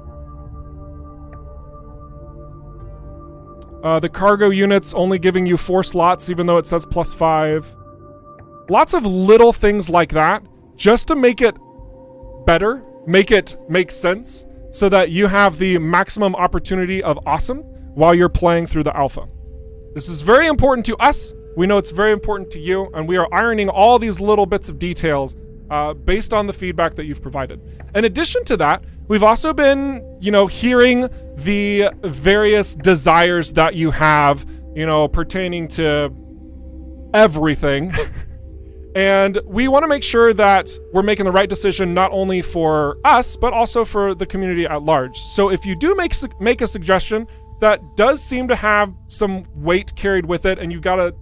The cargo units only giving you 4 slots even though it says +5. Lots of little things like that just to make it better, make it make sense so that you have the maximum opportunity of awesome while you're playing through the alpha. This is very important to us. We know it's very important to you, and we are ironing all these little bits of details based on the feedback that you've provided. In addition to that, we've also been, hearing the various desires that you have, pertaining to everything. And we want to make sure that we're making the right decision not only for us, but also for the community at large. So if you do make a suggestion that does seem to have some weight carried with it, and you've got a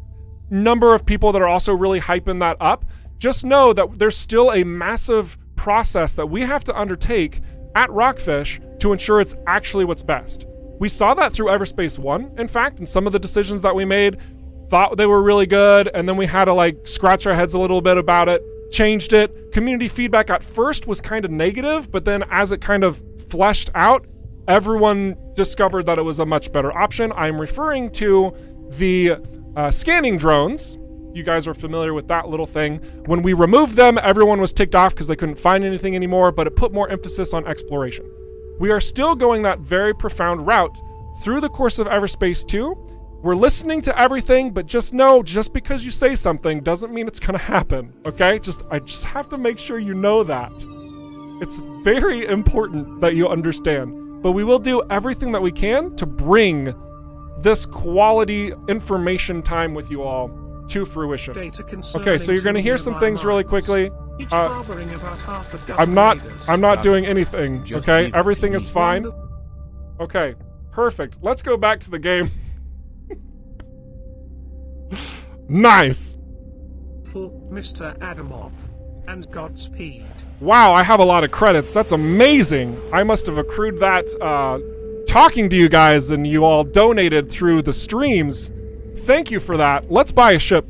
number of people that are also really hyping that up, just know that there's still a massive process that we have to undertake at Rockfish to ensure it's actually what's best. We saw that through EVERSPACE 1, in fact, and some of the decisions that we made thought they were really good, and then we had to scratch our heads a little bit about it, changed it. Community feedback at first was kind of negative, but then as it kind of fleshed out, everyone discovered that it was a much better option. I'm referring to the scanning drones. You guys are familiar with that little thing. When we removed them, everyone was ticked off because they couldn't find anything anymore, but it put more emphasis on exploration. We are still going that very profound route through the course of EVERSPACE 2. We're listening to everything, but just know, just because you say something doesn't mean it's gonna happen, okay? I just have to make sure you know that. It's very important that you understand. But we will do everything that we can to bring this quality information time with you all to fruition. Okay, so you're gonna hear some things really quickly. I'm not doing anything, okay? Everything is fine. Okay, perfect. Let's go back to the game. Nice. For Mr. Adamov, and Godspeed. Wow, I have a lot of credits. That's amazing. I must have accrued that talking to you guys, and you all donated through the streams. Thank you for that. Let's buy a ship.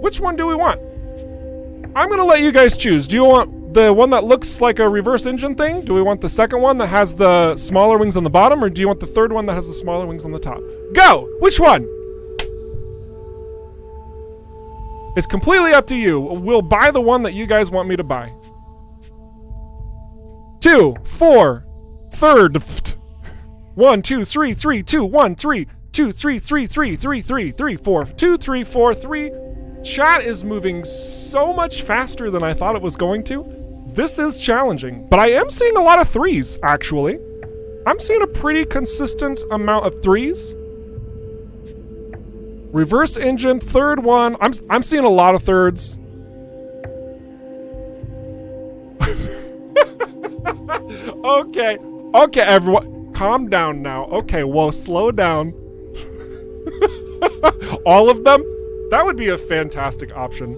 Which one do we want? I'm gonna let you guys choose. Do you want the one that looks like a reverse engine thing? Do we want the second one that has the smaller wings on the bottom, or do you want the third one that has the smaller wings on the top? Go! Which one? It's completely up to you. We'll buy the one that you guys want me to buy. 2, 4, third. 1, 2, 3, 3, 2, 1, 3, 2, 3, 3, 3, 3, 3, 3, 4, 2, 3, 4, 3. Chat is moving so much faster than I thought it was going to. This is challenging, but I am seeing a lot of 3s, actually. I'm seeing a pretty consistent amount of 3s. Reverse engine, third one. I'm seeing a lot of thirds. Okay, everyone, calm down now. Okay, whoa, slow down. All of them? That would be a fantastic option.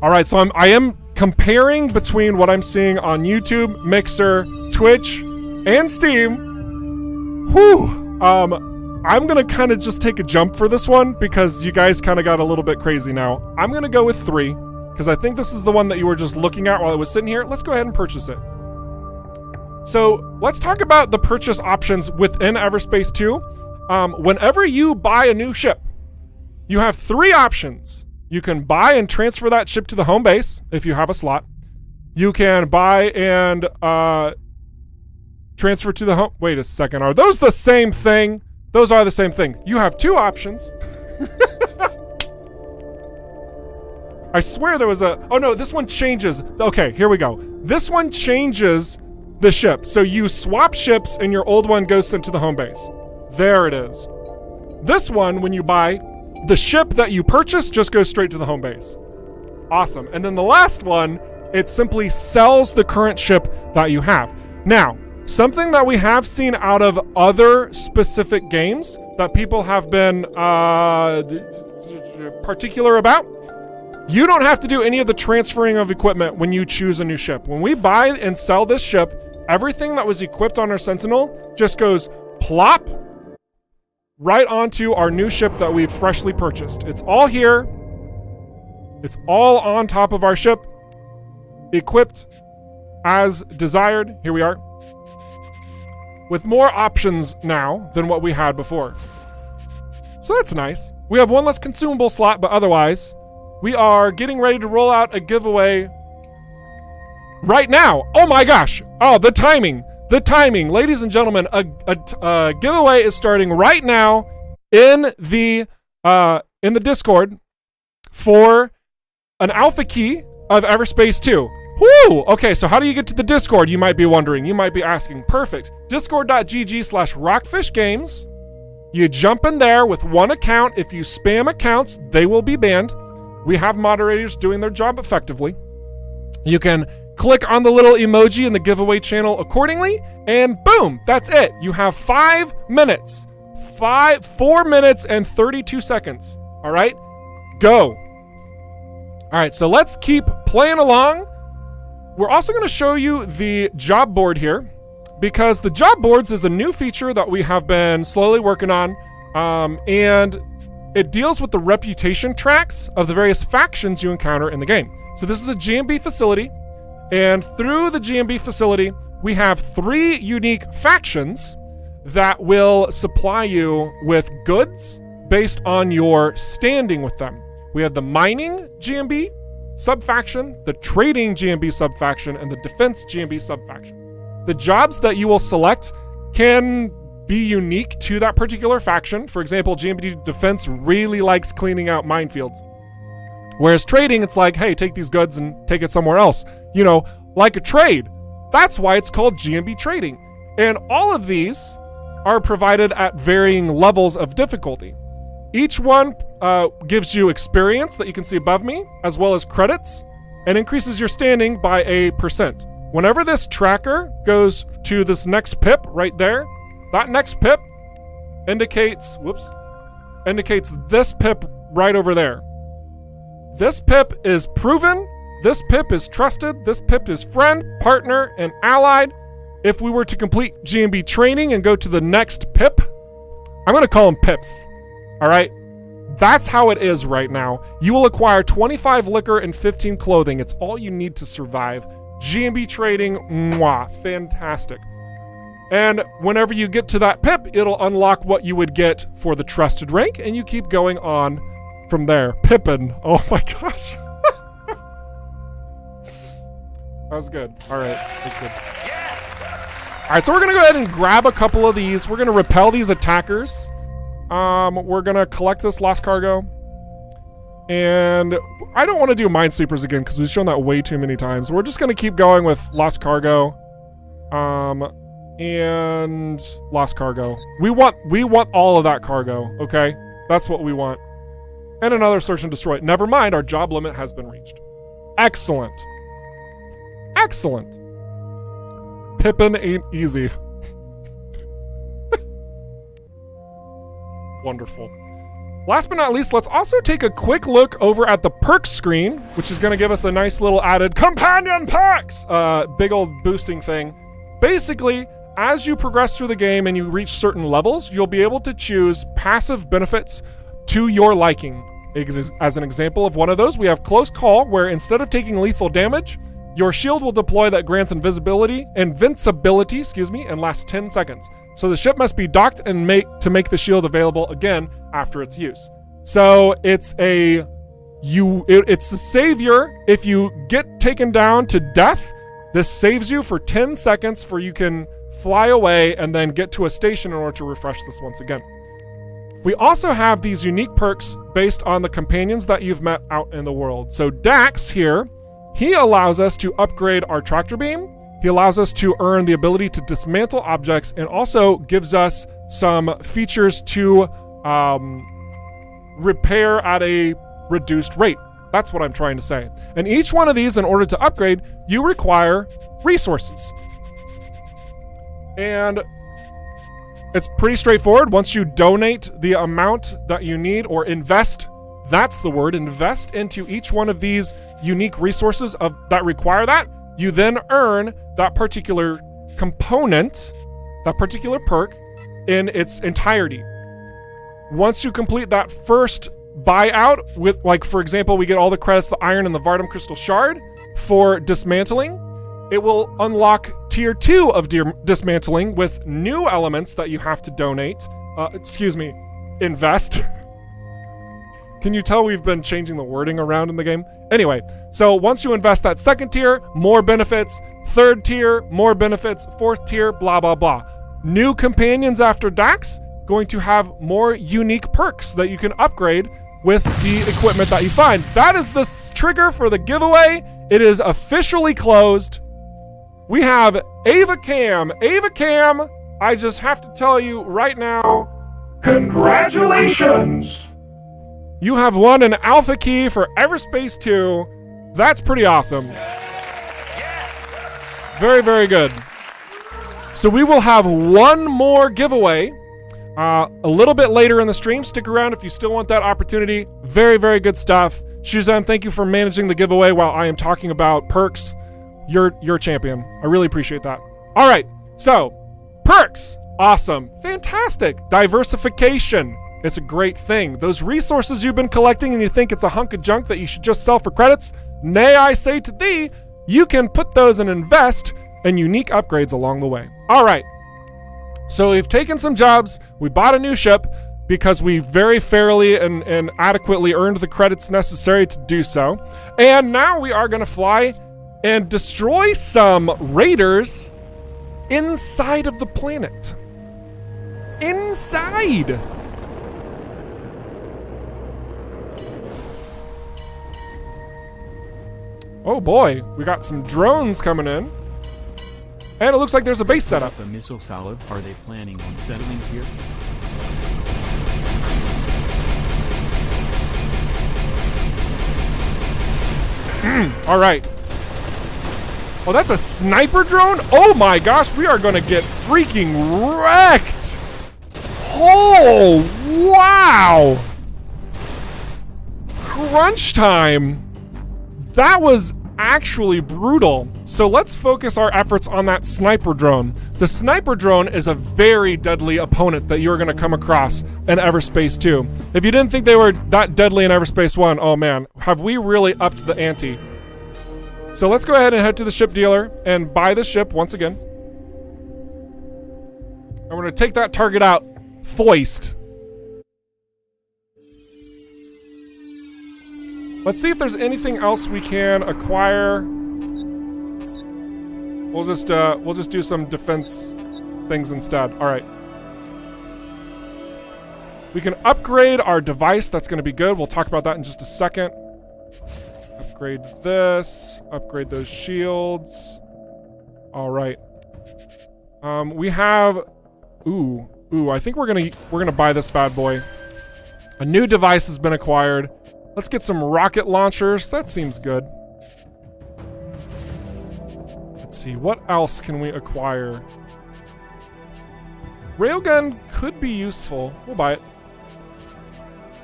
All right, so I am comparing between what I'm seeing on YouTube, Mixer, Twitch, and Steam. Whew. I'm gonna kind of just take a jump for this one because you guys kind of got a little bit crazy now. I'm gonna go with 3 because I think this is the one that you were just looking at while I was sitting here. Let's go ahead and purchase it. So let's talk about the purchase options within EVERSPACE 2. Whenever you buy a new ship, you have 3 options. You can buy and transfer that ship to the home base if you have a slot. You can buy and transfer to the home. Wait a second. Are those the same thing? Those are the same thing. You have 2 options. I swear there was a... Oh no, this one changes. Okay, here we go. This one changes the ship. So you swap ships and your old one goes sent to the home base. There it is. This one, when you buy, the ship that you purchase just goes straight to the home base. Awesome. And then the last one It simply sells the current ship that you have. Now, something that we have seen out of other specific games that people have been particular about, you don't have to do any of the transferring of equipment when you choose a new ship. When we buy and sell this ship, everything that was equipped on our Sentinel just goes plop right onto our new ship that we've freshly purchased. It's all here. It's all on top of our ship, equipped as desired. Here we are, with more options now than what we had before. So that's nice. We have one less consumable slot, but otherwise, we are getting ready to roll out a giveaway right now. Oh my gosh. Oh, the timing. The timing. Ladies and gentlemen, a giveaway is starting right now in the Discord for an alpha key of EVERSPACE 2. Whoo! Okay, so how do you get to the Discord? You might be wondering. You might be asking. Perfect. Discord.gg/rockfishgames. You jump in there with one account. If you spam accounts, they will be banned. We have moderators doing their job effectively. You can click on the little emoji in the giveaway channel accordingly, and boom, that's it. You have 5 minutes. 4 minutes and 32 seconds. All right, go. All right, so let's keep playing along. We're also going to show you the job board here, because the job boards is a new feature that we have been slowly working on, and it deals with the reputation tracks of the various factions you encounter in the game. So this is a GMB facility, and through the GMB facility, we have 3 unique factions that will supply you with goods based on your standing with them. We have the mining GMB subfaction, the trading GMB subfaction, and the defense GMB subfaction. The jobs that you will select can be unique to that particular faction. For example, GMB defense really likes cleaning out minefields. Whereas trading, it's like, hey, take these goods and take it somewhere else. You know, like a trade. That's why it's called GMB trading. And all of these are provided at varying levels of difficulty. Each one gives you experience that you can see above me, as well as credits, and increases your standing by a %. Whenever this tracker goes to this next pip right there, that next pip indicates this pip right over there. This pip is proven, this pip is trusted, this pip is friend, partner, and allied. If we were to complete GMB training and go to the next pip, I'm going to call them pips. All right? That's how it is right now. You will acquire 25 liquor and 15 clothing. It's all you need to survive. GMB trading, mwah, fantastic. And whenever you get to that pip, it'll unlock what you would get for the trusted rank, and you keep going on from there. Pippin. Oh my gosh. That was good. All right, that's good. All right, so we're gonna go ahead and grab a couple of these. We're gonna repel these attackers. We're gonna collect this lost cargo. And I don't want to do minesweepers again because we've shown that way too many times. We're just gonna keep going with lost cargo. And lost cargo. We want all of that cargo, okay? That's what we want. And another search and destroy. Never mind, our job limit has been reached. Excellent. Excellent. Pippin ain't easy. Wonderful. Last but not least, let's also take a quick look over at the perks screen, which is going to give us a nice little added companion perks, big old boosting thing. Basically, as you progress through the game and you reach certain levels, you'll be able to choose passive benefits to your liking. As an example of one of those, we have Close Call, where instead of taking lethal damage, your shield will deploy that grants invincibility, and lasts 10 seconds. So the ship must be docked and make the shield available again after its use. So it's a savior. If you get taken down to death, this saves you for 10 seconds for you can fly away and then get to a station in order to refresh this once again. We also have these unique perks based on the companions that you've met out in the world. So Dax here, he allows us to upgrade our tractor beam. He allows us to earn the ability to dismantle objects, and also gives us some features to repair at a reduced rate. That's what I'm trying to say. And each one of these, in order to upgrade, you require resources. And it's pretty straightforward. Once you donate the amount that you need, or invest, that's the word, invest into each one of these unique resources that require that, you then earn that particular component, that particular perk, in its entirety. Once you complete that first buyout with, like, for example, we get all the credits, the iron and the Vardam Crystal Shard for dismantling, it will unlock tier 2 of dismantling with new elements that you have to donate. Invest. Can you tell we've been changing the wording around in the game? Anyway, so once you invest that second tier, more benefits. Third tier, more benefits. Fourth tier, blah, blah, blah. New companions after Dax, going to have more unique perks that you can upgrade with the equipment that you find. That is the trigger for the giveaway. It is officially closed. We have Ava Cam. Ava Cam, I just have to tell you right now, congratulations! You have won an alpha key for EVERSPACE 2. That's pretty awesome. Very, very good. So we will have one more giveaway a little bit later in the stream. Stick around if you still want that opportunity. Very, very good stuff. Shuzan, thank you for managing the giveaway while I am talking about perks. You're a champion. I really appreciate that. All right, so perks, awesome, fantastic. Diversification, it's a great thing. Those resources you've been collecting and you think it's a hunk of junk that you should just sell for credits, nay, I say to thee, you can put those and invest in unique upgrades along the way. All right, so we've taken some jobs, we bought a new ship because we very fairly and adequately earned the credits necessary to do so. And now we are gonna fly and destroy some raiders inside of the planet. Inside! Oh boy, we got some drones coming in. And it looks like there's a base setup. The missile salad, are they planning on settling here? All right. Oh, that's a sniper drone? Oh my gosh, we are gonna get freaking wrecked! Oh, wow! Crunch time! That was actually brutal. So let's focus our efforts on that sniper drone. The sniper drone is a very deadly opponent that you're gonna come across in EVERSPACE 2. If you didn't think they were that deadly in EVERSPACE 1, oh man, have we really upped the ante? So let's go ahead and head to the ship dealer and buy the ship once again. And we're gonna take that target out, foist. Let's see if there's anything else we can acquire. We'll just do some defense things instead. All right. We can upgrade our device. That's going to be good. We'll talk about that in just a second. Upgrade this. Upgrade those shields. All right. We have. Ooh. I think we're gonna buy this bad boy. A new device has been acquired. Let's get some rocket launchers. That seems good. Let's see, what else can we acquire? Railgun could be useful. We'll buy it.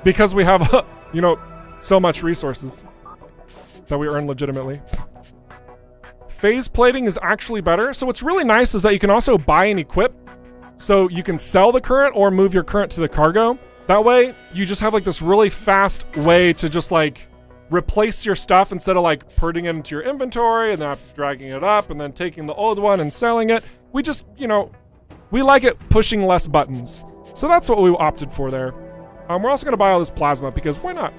Because we have, so much resources that we earn legitimately. Phase plating is actually better. So what's really nice is that you can also buy and equip. So you can sell the current or move your current to the cargo. That way, you just have like this really fast way to just like replace your stuff instead of like putting it into your inventory and then dragging it up and then taking the old one and selling it. We just, we like it pushing less buttons. So that's what we opted for there. We're also gonna buy all this plasma because why not?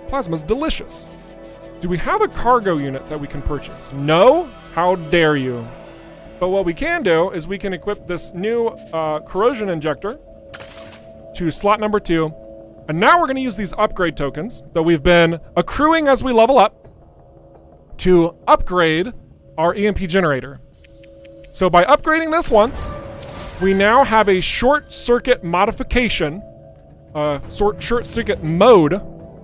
Plasma's delicious. Do we have a cargo unit that we can purchase? No? How dare you? But what we can do is we can equip this new corrosion injector to slot number 2. And now we're going to use these upgrade tokens that we've been accruing as we level up to upgrade our EMP generator. So by upgrading this once, we now have a short circuit modification, short circuit mode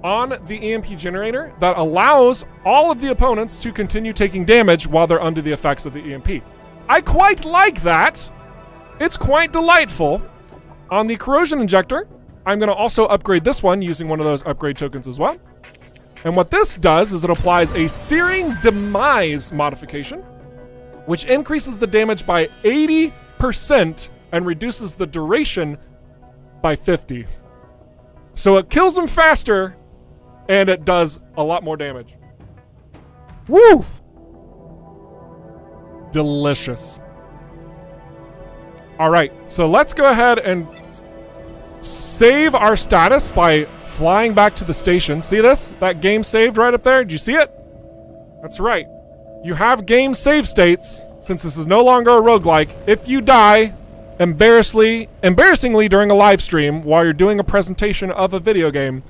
on the EMP generator that allows all of the opponents to continue taking damage while they're under the effects of the EMP. I quite like that. It's quite delightful. On the corrosion injector, I'm going to also upgrade this one using one of those upgrade tokens as well. And what this does is it applies a Searing Demise modification, which increases the damage by 80% and reduces the duration by 50. So it kills them faster, and it does a lot more damage. Woo! Delicious. All right, so let's go ahead and save our status by flying back to the station. See this? That game saved right up there? Did you see it? That's right. You have game save states, since this is no longer a roguelike. If you die embarrassingly during a live stream while you're doing a presentation of a video game,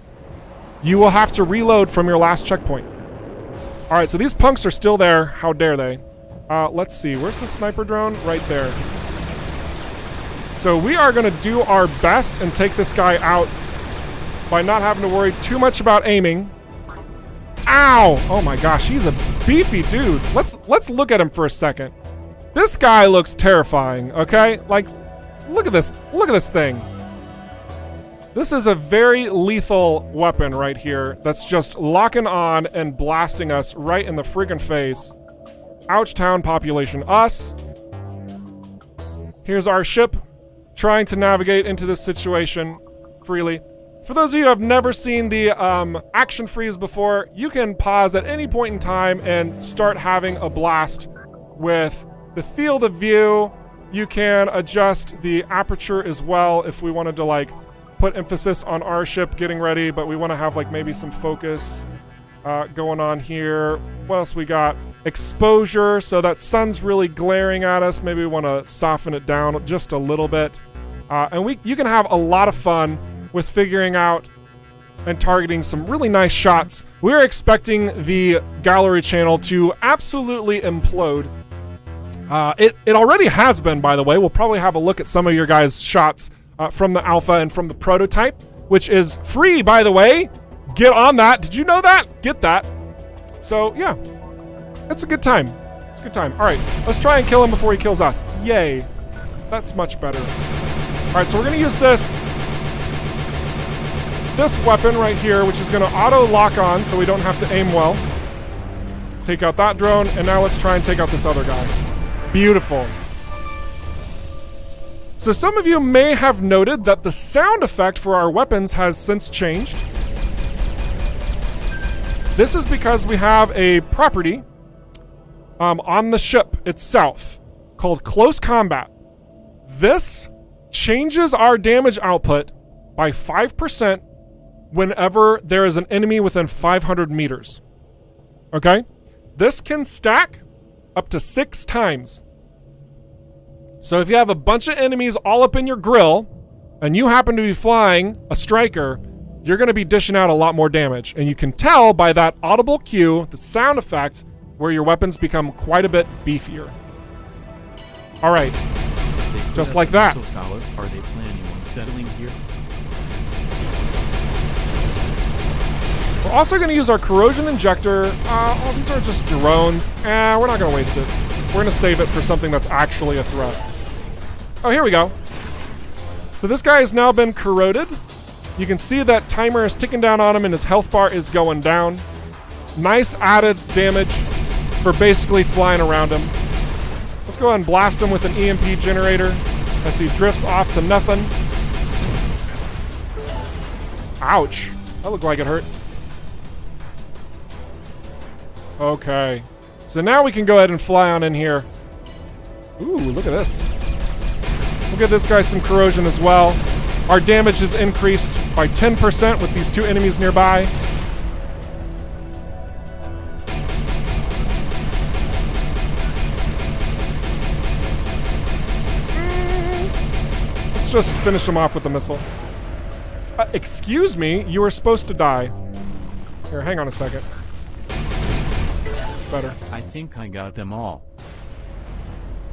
you will have to reload from your last checkpoint. All right, so these punks are still there. How dare they? Let's see. Where's the sniper drone? Right there. So we are going to do our best and take this guy out by not having to worry too much about aiming. Ow! Oh my gosh, he's a beefy dude. Let's look at him for a second. This guy looks terrifying, okay? Like, look at this. Look at this thing. This is a very lethal weapon right here that's just locking on and blasting us right in the friggin' face. Ouch town population. Us. Here's our ship trying to navigate into this situation freely. For those of you who have never seen the action freeze before, you can pause at any point in time and start having a blast with the field of view. You can adjust the aperture as well if we wanted to like put emphasis on our ship getting ready, but we want to have like maybe some focus going on here. What else we got? Exposure, so that sun's really glaring at us. Maybe we want to soften it down just a little bit. And you can have a lot of fun with figuring out and targeting some really nice shots. We're expecting the gallery channel to absolutely implode. It already has been, by the way. We'll probably have a look at some of your guys' shots from the alpha and from the prototype, which is free, by the way. Get on that. Did you know that? Get that. So, yeah. It's a good time. It's a good time. All right, let's try and kill him before he kills us. Yay. That's much better. All right, so we're going to use this weapon right here, which is going to auto lock on so we don't have to aim well. Take out that drone, and now let's try and take out this other guy. Beautiful. So some of you may have noted that the sound effect for our weapons has since changed. This is because we have a property on the ship itself called Close Combat. This changes our damage output by 5% whenever there is an enemy within 500 meters. Okay? This can stack up to 6 times. So if you have a bunch of enemies all up in your grill, and you happen to be flying a striker, you're going to be dishing out a lot more damage. And you can tell by that audible cue, the sound effect, where your weapons become quite a bit beefier. All right. Just like that. So solid. Are they planning on settling here? We're also going to use our corrosion injector. Oh, these are just drones. We're not going to waste it. We're going to save it for something that's actually a threat. Oh, here we go. So this guy has now been corroded. You can see that timer is ticking down on him and his health bar is going down. Nice added damage for basically flying around him. Let's go ahead and blast him with an EMP generator as he drifts off to nothing. Ouch. That looked like it hurt. Okay. So now we can go ahead and fly on in here. Ooh, look at this. We'll give this guy some corrosion as well. Our damage is increased by 10% with these 2 enemies nearby. Let's just finish him off with a missile. Excuse me, you were supposed to die. Here, hang on a second. Better. I think I got them all.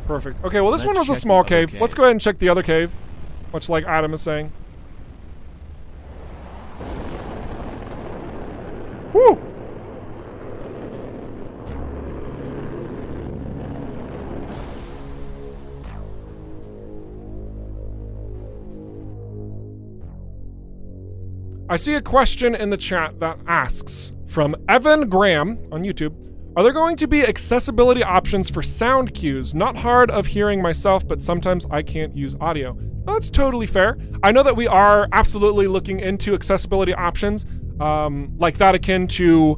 Perfect. Okay, well this one Let's was a check small the other cave. Let's go ahead and check the other cave. Much like Adam is saying. I see a question in the chat that asks, from Evan Graham on YouTube, are there going to be accessibility options for sound cues? Not hard of hearing myself, but sometimes I can't use audio. Well, that's totally fair. I know that we are absolutely looking into accessibility options, like that akin to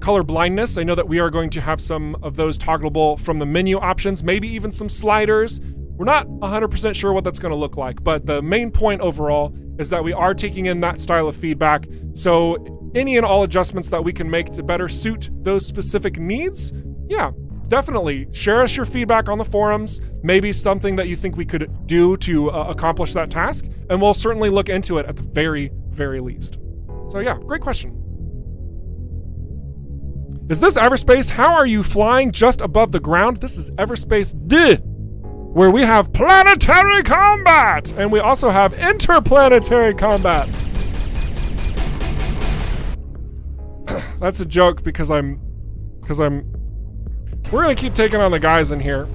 color blindness. I know that we are going to have some of those toggleable from the menu options, maybe even some sliders. We're not 100% sure what that's going to look like, but the main point overall is that we are taking in that style of feedback. So any and all adjustments that we can make to better suit those specific needs, yeah, definitely share us your feedback on the forums, maybe something that you think we could do to accomplish that task, and we'll certainly look into it at the very, very least. So yeah, great question. Is this EVERSPACE? How are you flying just above the ground? This is EVERSPACE D, where we have planetary combat, and we also have interplanetary combat. That's a joke because we're gonna keep taking on the guys in here.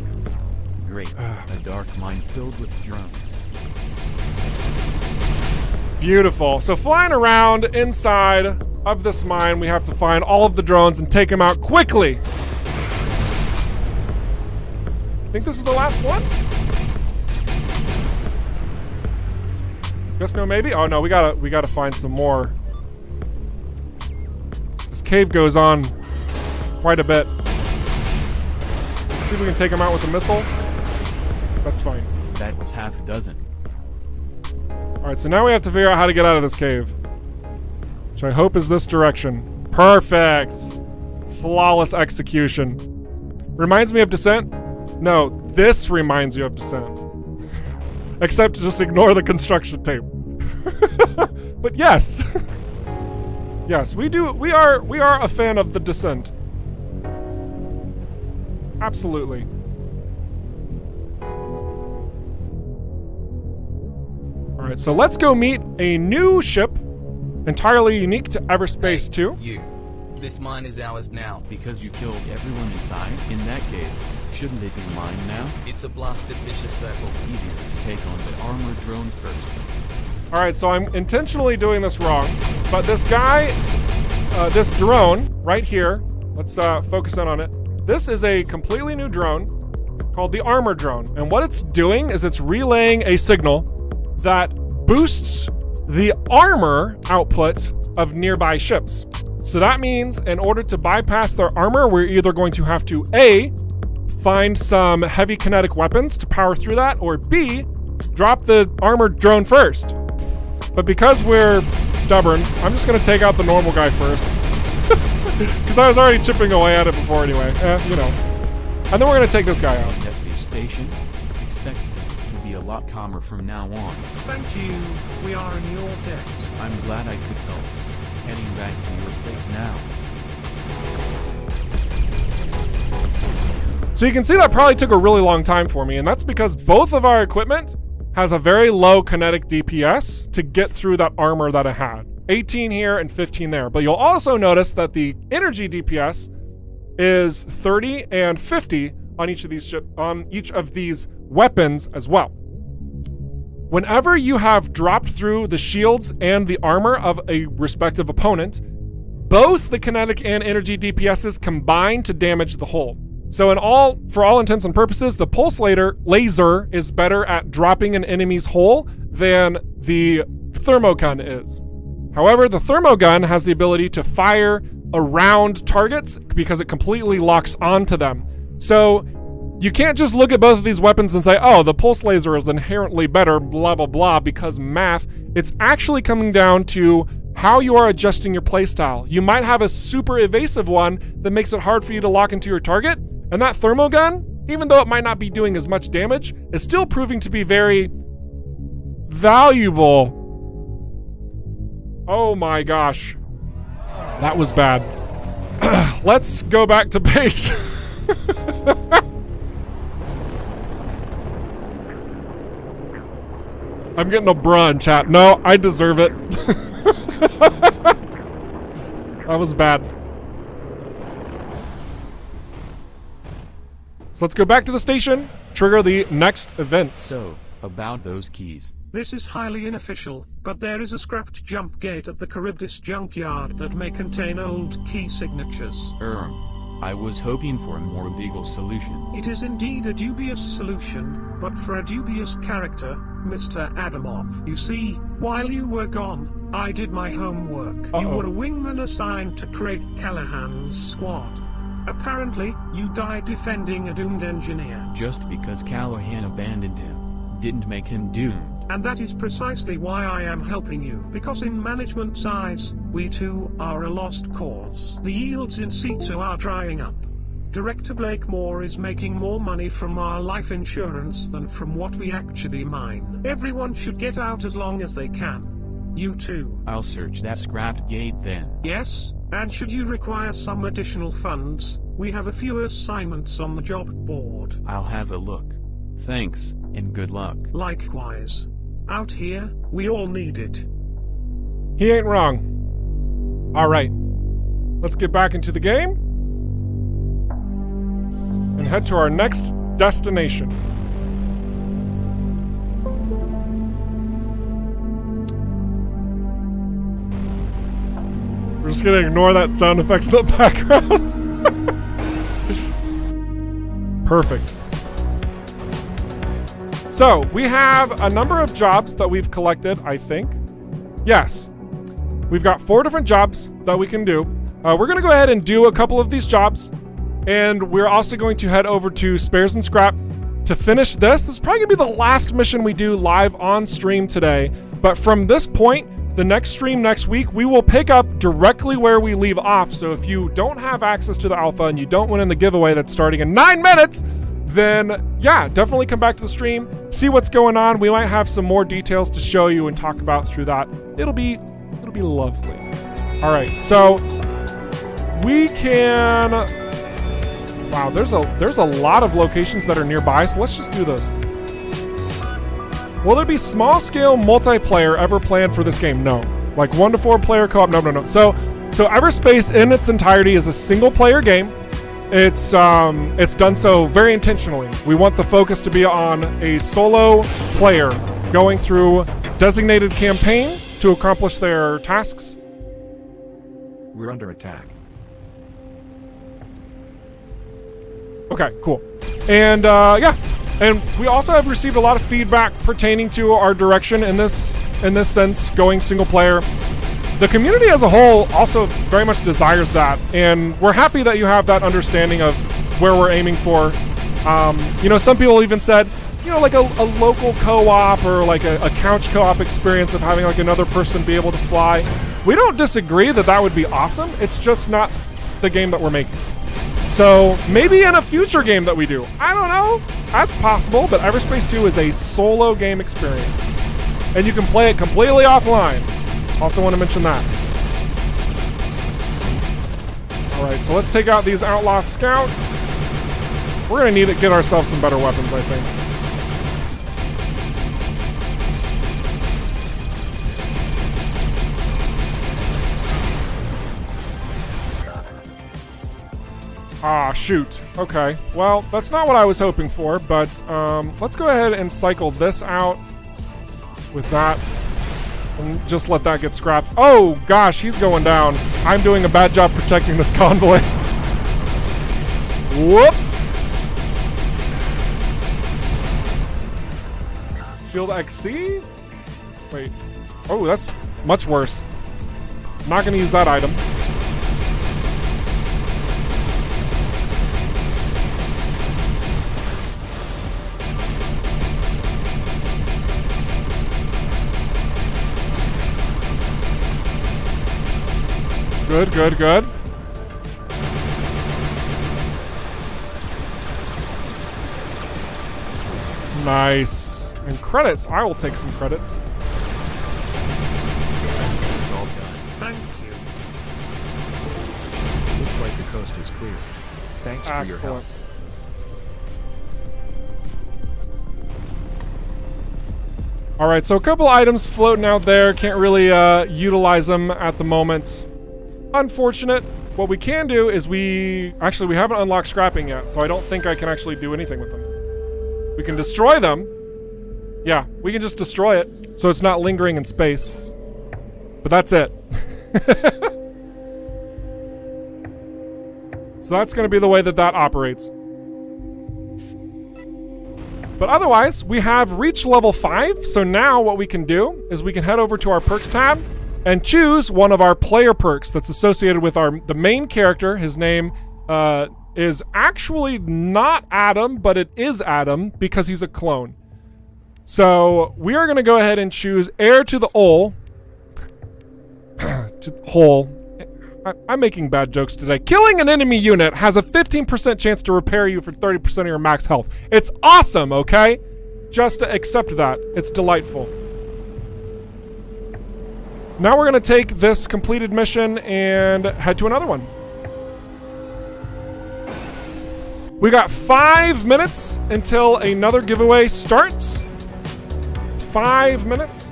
Great, a dark mine filled with drones. Beautiful. So flying around inside of this mine, we have to find all of the drones and take them out quickly. I think this is the last one? Guess no, maybe? Oh no, we gotta find some more. This cave goes on quite a bit. See if we can take him out with a missile. That's fine. That was half a dozen. Alright, so now we have to figure out how to get out of this cave. Which I hope is this direction. Perfect! Flawless execution. Reminds me of Descent? No, this reminds you of Descent. Except just ignore the construction tape. But yes. Yes, we are a fan of the Descent. Absolutely. Alright, so let's go meet a new ship, entirely unique to EVERSPACE 2. You. This mine is ours now. Because you killed everyone inside? In that case, shouldn't it be mine now? It's a blasted vicious circle. Easier to take on the armored drone first. Alright, so I'm intentionally doing this wrong, but this guy, this drone right here, let's focus in on it. This is a completely new drone called the armor drone, and what it's doing is it's relaying a signal that boosts the armor output of nearby ships. So that means in order to bypass their armor, we're either going to have to A, find some heavy kinetic weapons to power through that, or B, drop the armored drone first. But because we're stubborn, I'm just gonna take out the normal guy first. Because I was already chipping away at it before anyway, you know. And then we're gonna take this guy out. At the station, expect things to be a lot calmer from now on. Thank you. We are in your debt. I'm glad I could help. Heading back to your place now. So you can see that probably took a really long time for me, and that's because both of our equipment has a very low kinetic DPS to get through that armor that it had. 18 here and 15 there. But you'll also notice that the energy DPS is 30 and 50 on each of these weapons as well. Whenever you have dropped through the shields and the armor of a respective opponent, both the kinetic and energy DPSs combine to damage the hull. So for all intents and purposes, the pulse laser is better at dropping an enemy's hull than the thermogun is. However, the thermogun has the ability to fire around targets because it completely locks onto them. So you can't just look at both of these weapons and say, oh, the pulse laser is inherently better, blah, blah, blah, because math. It's actually coming down to how you are adjusting your playstyle. You might have a super evasive one that makes it hard for you to lock into your target, and that thermogun, even though it might not be doing as much damage, is still proving to be very valuable. Oh my gosh. That was bad. Let's go back to base. I'm getting a bruh in chat. No, I deserve it. That was bad. So let's go back to the station, trigger the next events. So, about those keys. This is highly unofficial, but there is a scrapped jump gate at the Charybdis junkyard that may contain old key signatures. I was hoping for a more legal solution. It is indeed a dubious solution, but for a dubious character, Mr. Adamov. You see, while you were gone, I did my homework. You were a wingman assigned to Craig Callahan's squad. Apparently, you died defending a doomed engineer. Just because Callahan abandoned him, didn't make him doomed. And that is precisely why I am helping you, because in management's eyes, we too are a lost cause. The yields in Ceto are drying up. Director Blakemore is making more money from our life insurance than from what we actually mine. Everyone should get out as long as they can. You too. I'll search that scrapped gate then. Yes, and should you require some additional funds, we have a few assignments on the job board. I'll have a look. Thanks, and good luck. Likewise. Out here, we all need it. He ain't wrong. Alright. Let's get back into the game. And head to our next destination. We're just gonna ignore that sound effect in the background. Perfect. So, we have a number of jobs that we've collected, I think. Yes. We've got 4 different jobs that we can do. We're going to go ahead and do a couple of these jobs. And we're also going to head over to Spares and Scrap to finish this. This is probably going to be the last mission we do live on stream today. But from this point, the next stream next week, we will pick up directly where we leave off. So if you don't have access to the alpha and you don't win in the giveaway that's starting in 9 minutes, then yeah, definitely come back to the stream, see what's going on. We might have some more details to show you and talk about through that. It'll be lovely. All right, so we can. Wow, there's a lot of locations that are nearby, so let's just do those. Will there be small-scale multiplayer ever planned for this game? No. Like 1 to 4 player co-op? No. So EVERSPACE in its entirety is a single-player game. It's done so very intentionally. We want the focus to be on a solo player going through designated campaign to accomplish their tasks. We're under attack. Okay, cool. And yeah, and we also have received a lot of feedback pertaining to our direction in this sense, going single player. The community as a whole also very much desires that, and we're happy that you have that understanding of where we're aiming for. Some people even said, like a local co-op or like a couch co-op experience of having like another person be able to fly. We don't disagree that would be awesome. It's just not the game that we're making. So maybe in a future game that we do. I don't know. That's possible, but EVERSPACE 2 is a solo game experience. And you can play it completely offline. Also want to mention that. Alright, so let's take out these outlaw scouts. We're going to need to get ourselves some better weapons, I think. Ah, shoot. Okay. Well, that's not what I was hoping for, but let's go ahead and cycle this out with that. And just let that get scrapped. Oh, gosh, he's going down. I'm doing a bad job protecting this convoy. Whoops. Shield XC? Wait. Oh, that's much worse. I'm not going to use that item. Good. Nice. And credits. I will take some credits. It's all done. Thank you. Looks like the coast is clear. Thanks for your help. Alright, so a couple items floating out there. Can't really utilize them at the moment. Unfortunate. What we can do is we haven't unlocked scrapping yet, so I don't think I can actually do anything with them. We can destroy them. Yeah, we can just destroy it so it's not lingering in space. But that's it. So that's going to be the way that that operates. But otherwise, we have reached level 5. So now what we can do is we can head over to our perks tab and choose one of our player perks that's associated with the main character. His name is actually not Adam, but it is Adam because he's a clone. So we are going to go ahead and choose Heir to the Hole. I'm making bad jokes today. Killing an enemy unit has a 15% chance to repair you for 30% of your max health. It's awesome, okay? Just accept that. It's delightful. Now we're going to take this completed mission and head to another one. We got 5 minutes until another giveaway starts. 5 minutes.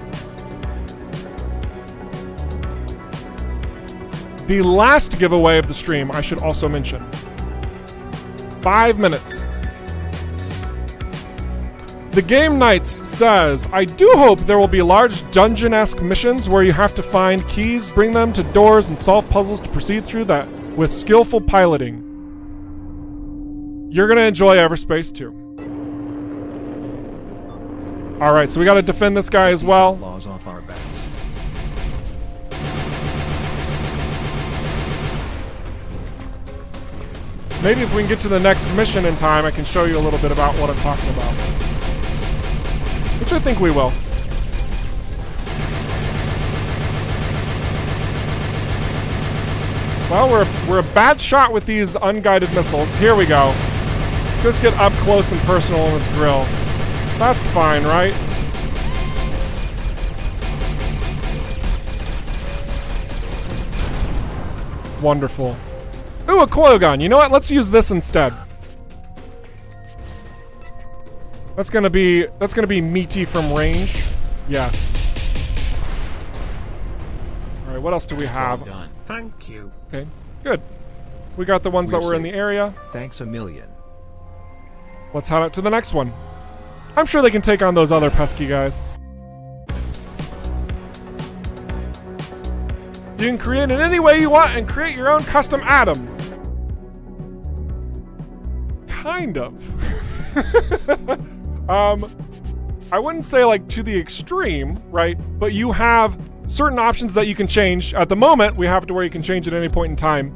The last giveaway of the stream, I should also mention. 5 minutes. The Game Knights says, I do hope there will be large dungeon-esque missions where you have to find keys, bring them to doors, and solve puzzles to proceed through that with skillful piloting. You're going to enjoy EVERSPACE too. Alright, so we got to defend this guy as well. Laws off our backs. Maybe if we can get to the next mission in time, I can show you a little bit about what I'm talking about. Which I think we will. Well, we're a bad shot with these unguided missiles. Here we go. Just get up close and personal in this grill. That's fine, right? Wonderful. Ooh, a coil gun. You know what? Let's use this instead. That's gonna be meaty from range. Yes. All right. What else do we have? Done. Thank you. Okay. Good. We got the ones that were in the area. Thanks a million. Let's head out to the next one. I'm sure they can take on those other pesky guys. You can create it any way you want and create your own custom Adam. Kind of. I wouldn't say like to the extreme, right? But you have certain options that you can change. At the moment, we have it to where you can change at any point in time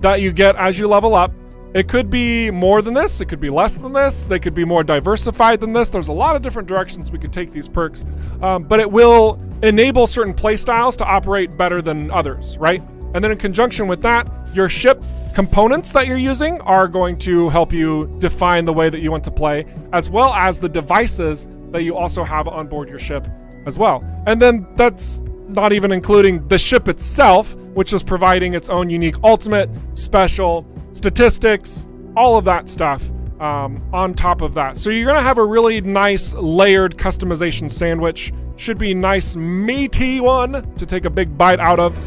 that you get as you level up. It could be more than this. It could be less than this. They could be more diversified than this. There's a lot of different directions we could take these perks. But it will enable certain playstyles to operate better than others, right? And then in conjunction with that, your ship components that you're using are going to help you define the way that you want to play, as well as the devices that you also have on board your ship as well. And then that's not even including the ship itself, which is providing its own unique ultimate, special, statistics, all of that stuff on top of that. So you're going to have a really nice layered customization sandwich. Should be nice meaty one to take a big bite out of.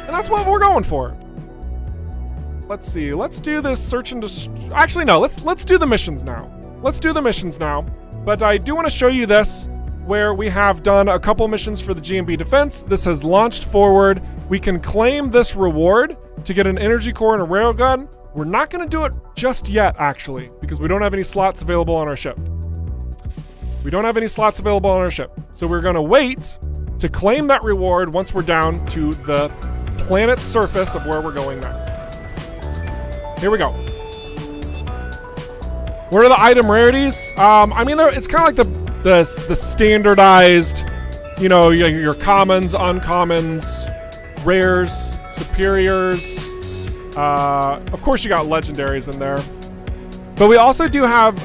And that's what we're going for. Let's see. Let's do this search and actually no, let's do the missions now. Let's do the missions now. But I do want to show you this where we have done a couple missions for the GMB defense. This has launched forward. We can claim this reward to get an energy core and a railgun. We're not going to do it just yet, actually, because we don't have any slots available on our ship. We don't have any slots available on our ship. So we're going to wait to claim that reward once we're down to the planet's surface of where we're going next. Here we go. What are the item rarities? I mean, it's kind of like the standardized, you know, your commons, uncommons, rares, superiors. Of course, you got legendaries in there, but we also do have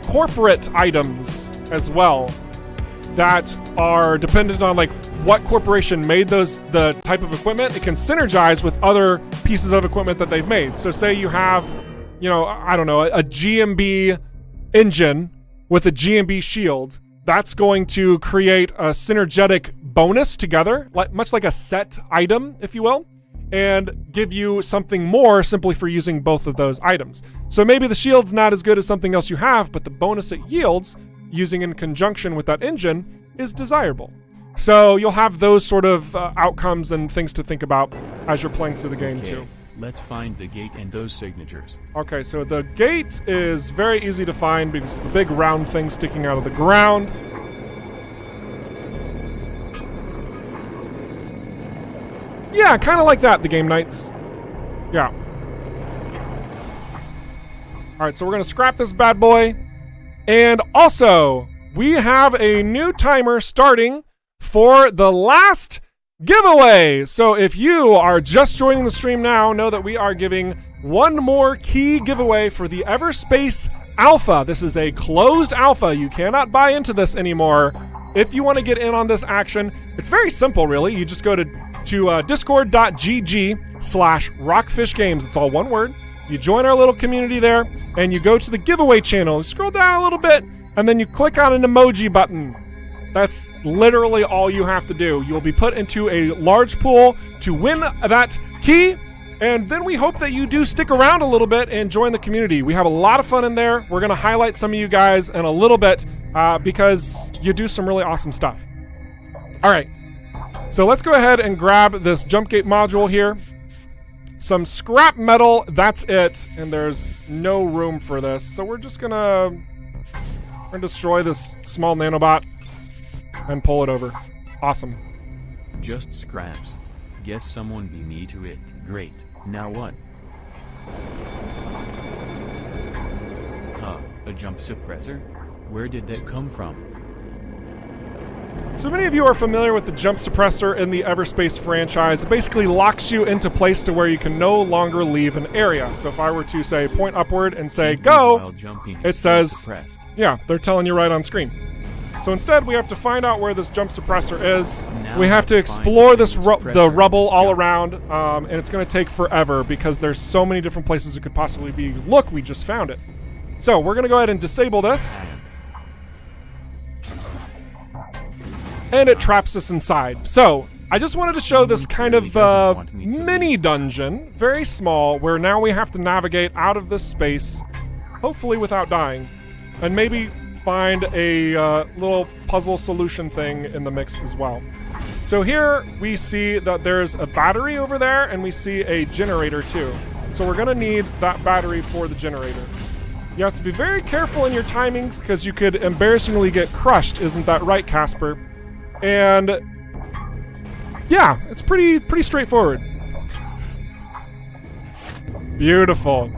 corporate items as well that are dependent on like what corporation made the type of equipment. It can synergize with other pieces of equipment that they've made. So say you have, you know, I don't know, a GMB engine with a GMB shield. That's going to create a synergetic bonus together, much like a set item, if you will. and give you something more simply for using both of those items. So maybe the shield's not as good as something else you have, but the bonus it yields, using in conjunction with that engine, is desirable. So you'll have those sort of outcomes and things to think about as you're playing through the game too. Let's find the gate and those signatures. Okay, so the gate is very easy to find because it's the big round thing sticking out of the ground. Yeah, kind of like that, the game knights. Yeah. Alright, so we're going to scrap this bad boy. And also, we have a new timer starting for the last giveaway. So if you are just joining the stream now, know that we are giving one more key giveaway for the EVERSPACE Alpha. This is a closed alpha. You cannot buy into this anymore. If you want to get in on this action, it's very simple, really. You just go to discord.gg/rockfishgames. It's all one word. You join our little community there, and you go to the giveaway channel. You scroll down a little bit, and then you click on an emoji button. That's literally all you have to do. You'll be put into a large pool to win that key, and then we hope that you do stick around a little bit and join the community. We have a lot of fun in there. We're going to highlight some of you guys in a little bit because you do some really awesome stuff. All right, so let's go ahead and grab this jump gate module here. Some scrap metal, that's it, and there's no room for this. So we're just gonna destroy this small nanobot and pull it over. Awesome. Just scraps. Guess someone beat me to it. Great. Now what? A jump suppressor? Where did that come from? So many of you are familiar with the jump suppressor in the EVERSPACE franchise. It basically locks you into place to where you can no longer leave an area. So if I were to say point upward and say go, it says, yeah, they're telling you right on screen. So instead we have to find out where this jump suppressor is. We have to explore this the rubble all around, and it's going to take forever because there's so many different places it could possibly be. Look, we just found it. So we're going to go ahead and disable this. And it traps us inside. So, I just wanted to show this kind of mini dungeon, very small, where now we have to navigate out of this space, hopefully without dying, and maybe find a little puzzle solution thing in the mix as well. So here we see that there's a battery over there, and we see a generator too. So we're going to need that battery for the generator. You have to be very careful in your timings because you could embarrassingly get crushed, isn't that right, Casper? And yeah, it's pretty straightforward. Beautiful.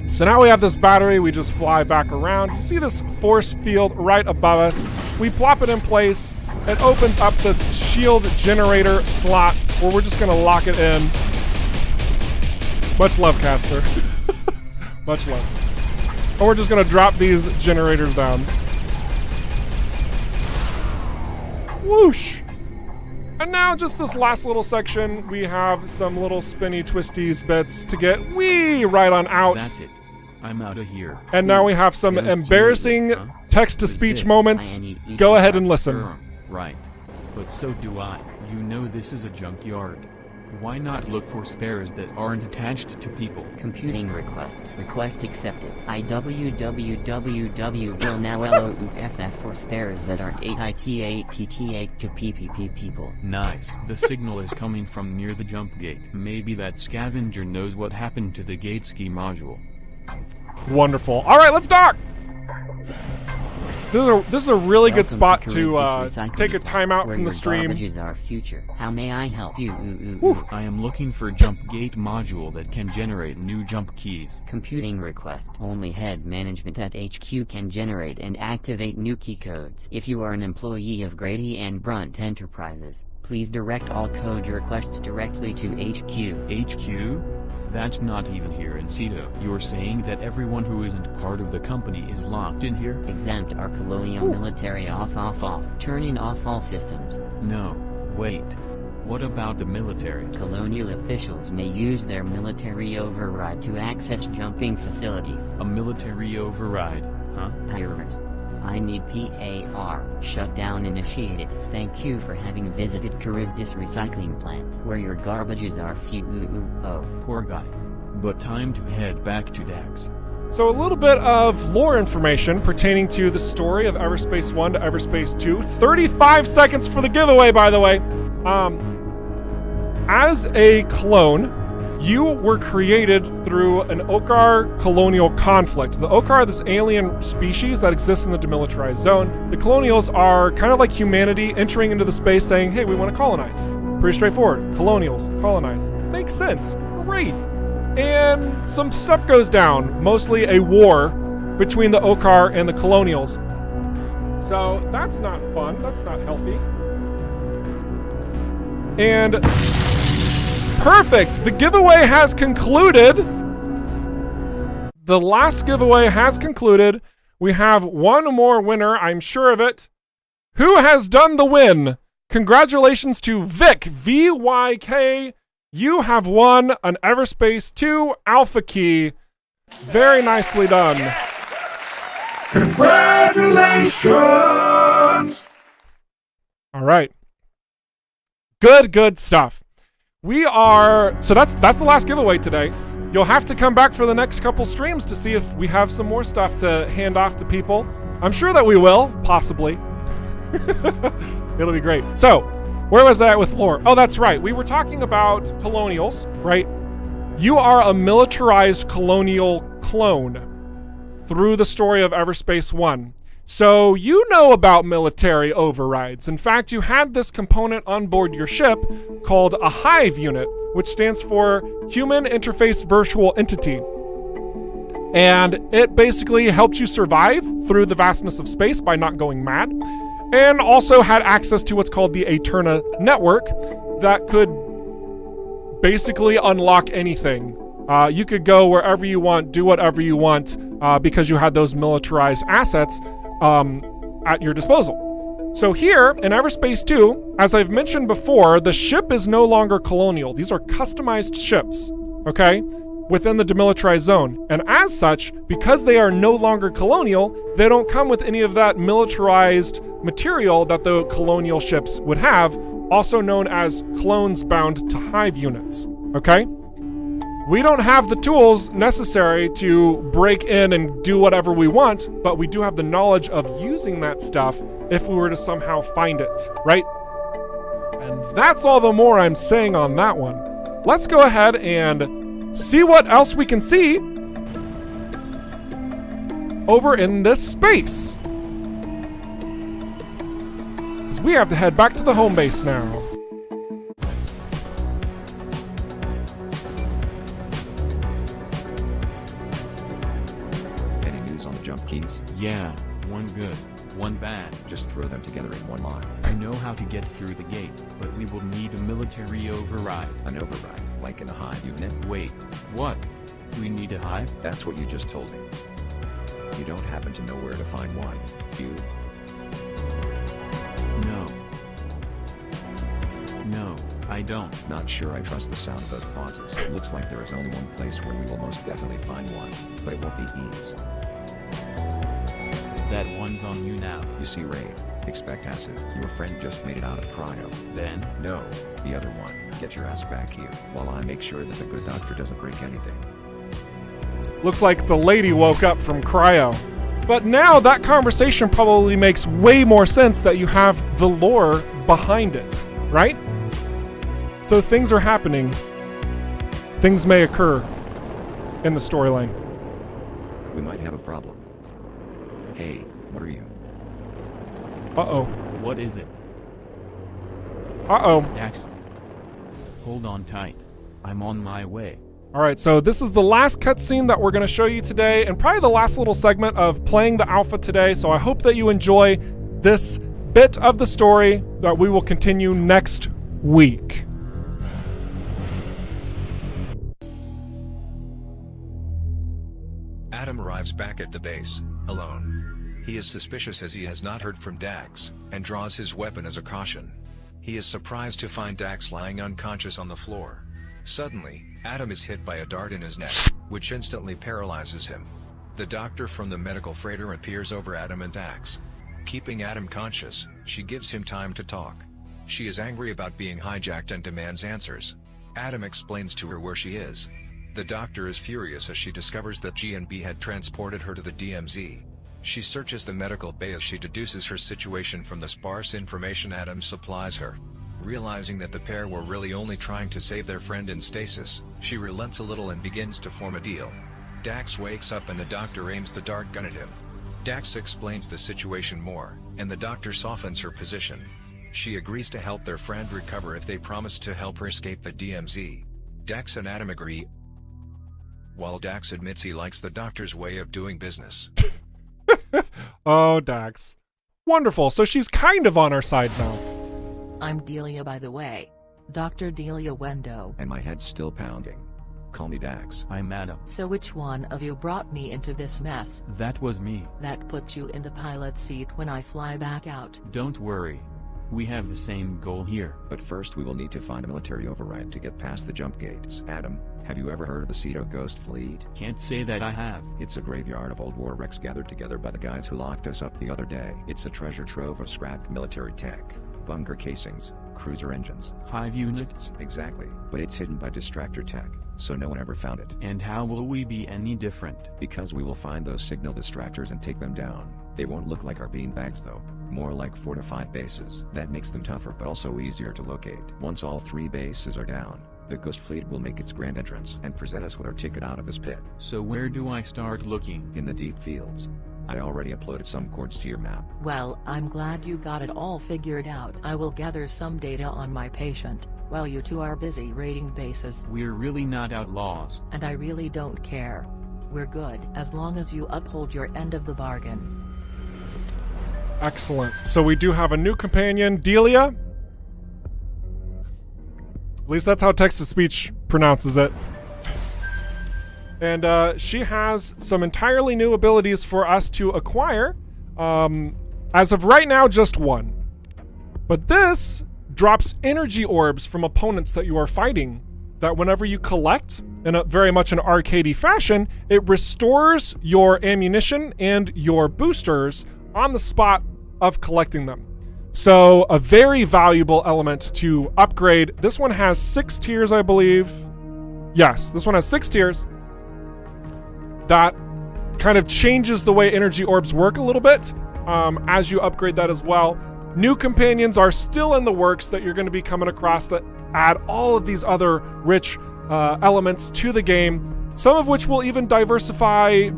So now we have this battery, we just fly back around. You see this force field right above us. We plop it in place. It opens up this shield generator slot where we're just gonna lock it in. Much love, Casper. Much love. And we're just gonna drop these generators down. Whoosh! And now just this last little section, we have some little spinny twisties bits to get right on out. That's it. I'm out of here. And now we have some embarrassing text-to-speech moments. Go ahead and listen. Right. But so do I. You know this is a junkyard. Why not look for spares that aren't attached to people? Computing request. Request accepted. IWWW will now LOUFF for spares that aren't AITA8TTA to PPP people. Nice. The signal is coming from near the jump gate. Maybe that scavenger knows what happened to the gate ski module. Wonderful. All right, let's dock. This is a really good spot to take a time out from the stream. Is our future. How may I help you? I am looking for a jump gate module that can generate new jump keys. Computing request. Only head management at HQ can generate and activate new key codes. If you are an employee of Grady and Brunt Enterprises, please direct all code requests directly to HQ. HQ? That's not even here in Cedo. You're saying that everyone who isn't part of the company is locked in here? Exempt our colonial military off. Turning off all systems. No. Wait. What about the military? Colonial officials may use their military override to access jumping facilities. A military override, huh? Pirates. I need PAR. Shutdown initiated. Thank you for having visited Charybdis Recycling Plant, where your garbages are Poor guy. But time to head back to Dax. So a little bit of lore information pertaining to the story of Everspace 1 to Everspace 2. 35 seconds for the giveaway, by the way. As a clone, you were created through an Okar colonial conflict. The Okar are this alien species that exists in the demilitarized zone. The colonials are kind of like humanity entering into the space saying, hey, we want to colonize. Pretty straightforward. Colonials, colonize. Makes sense. Great. And some stuff goes down, mostly a war between the Okar and the colonials. So that's not fun. That's not healthy. And perfect! The giveaway has concluded. The last giveaway has concluded. We have one more winner, I'm sure of it. Who has done the win? Congratulations to Vic, VYK. You have won an Everspace 2 Alpha Key. Very nicely done. Congratulations! All right. Good stuff. So that's the last giveaway today. You'll have to come back for the next couple streams to see if we have some more stuff to hand off to people. I'm sure that we will, possibly. It'll be great. So, where was that with lore? Oh, that's right. We were talking about colonials, right? You are a militarized colonial clone through the story of Everspace 1. So you know about military overrides. In fact, you had this component on board your ship called a Hive unit, which stands for Human Interface Virtual Entity. And it basically helped you survive through the vastness of space by not going mad, and also had access to what's called the Eterna network that could basically unlock anything. You could go wherever you want, do whatever you want, because you had those militarized assets at your disposal. So here in Everspace 2, as I've mentioned before, the ship is no longer colonial. These are customized ships, okay, within the demilitarized zone. And as such, because they are no longer colonial, they don't come with any of that militarized material that the colonial ships would have, also known as clones bound to Hive units, okay? We don't have the tools necessary to break in and do whatever we want, but we do have the knowledge of using that stuff if we were to somehow find it, right? And that's all the more I'm saying on that one. Let's go ahead and see what else we can see over in this space. Because we have to head back to the home base now. Keys? Yeah, one good, one bad. Just throw them together in one line. I know how to get through the gate, but we will need a military override. An override, like in a Hive unit? Wait, what? We need a Hive? That's what you just told me. You don't happen to know where to find one, do you? No, I don't. Not sure I trust the sound of those pauses. It looks like there is only one place where we will most definitely find one, but it won't be ease. That one's on you now. You see, Ray, expect acid. Your friend just made it out of cryo. Then? No, the other one. Get your ass back here, while I make sure that the good doctor doesn't break anything. Looks like the lady woke up from cryo. But now that conversation probably makes way more sense that you have the lore behind it, right? So things are happening. Things may occur in the storyline. We might have a problem. Hey, what are you? Uh-oh. What is it? Uh-oh. Dax, hold on tight. I'm on my way. All right, so this is the last cutscene that we're going to show you today, and probably the last little segment of playing the alpha today, so I hope that you enjoy this bit of the story that we will continue next week. Adam arrives back at the base, alone. He is suspicious as he has not heard from Dax, and draws his weapon as a caution. He is surprised to find Dax lying unconscious on the floor. Suddenly, Adam is hit by a dart in his neck, which instantly paralyzes him. The doctor from the medical freighter appears over Adam and Dax. Keeping Adam conscious, she gives him time to talk. She is angry about being hijacked and demands answers. Adam explains to her where she is. The doctor is furious as she discovers that G&B had transported her to the DMZ. She searches the medical bay as she deduces her situation from the sparse information Adam supplies her. Realizing that the pair were really only trying to save their friend in stasis, she relents a little and begins to form a deal. Dax wakes up and the doctor aims the dart gun at him. Dax explains the situation more, and the doctor softens her position. She agrees to help their friend recover if they promise to help her escape the DMZ. Dax and Adam agree, while Dax admits he likes the doctor's way of doing business. Oh, Dax. Wonderful. So she's kind of on our side now. I'm Delia, by the way. Dr. Delia Wendo. And my head's still pounding. Call me Dax. I'm Adam. So which one of you brought me into this mess? That was me. That puts you in the pilot seat when I fly back out. Don't worry. We have the same goal here. But first we will need to find a military override to get past the jump gates. Adam, have you ever heard of the Cedo Ghost Fleet? Can't say that I have. It's a graveyard of old war wrecks gathered together by the guys who locked us up the other day. It's a treasure trove of scrapped military tech, bunker casings, cruiser engines. Hive units? Exactly, but it's hidden by distractor tech, so no one ever found it. And how will we be any different? Because we will find those signal distractors and take them down. They won't look like our beanbags though. More like fortified bases. That makes them tougher but also easier to locate. Once all 3 bases are down, the Ghost Fleet will make its grand entrance and present us with our ticket out of this pit. So where do I start looking? In the deep fields. I already uploaded some chords to your map. Well, I'm glad you got it all figured out. I will gather some data on my patient, while you two are busy raiding bases. We're really not outlaws. And I really don't care. We're good, as long as you uphold your end of the bargain. Excellent. So we do have a new companion, Delia. At least that's how text-to-speech pronounces it. And she has some entirely new abilities for us to acquire. As of right now, just one. But this drops energy orbs from opponents that you are fighting, that whenever you collect, in a very much an arcadey fashion, it restores your ammunition and your boosters on the spot of collecting them. So a very valuable element to upgrade. This one has 6 tiers, I believe. Yes, this one has 6 tiers. That kind of changes the way energy orbs work a little bit as you upgrade that as well. New companions are still in the works that you're going to be coming across that add all of these other rich elements to the game, some of which will even diversify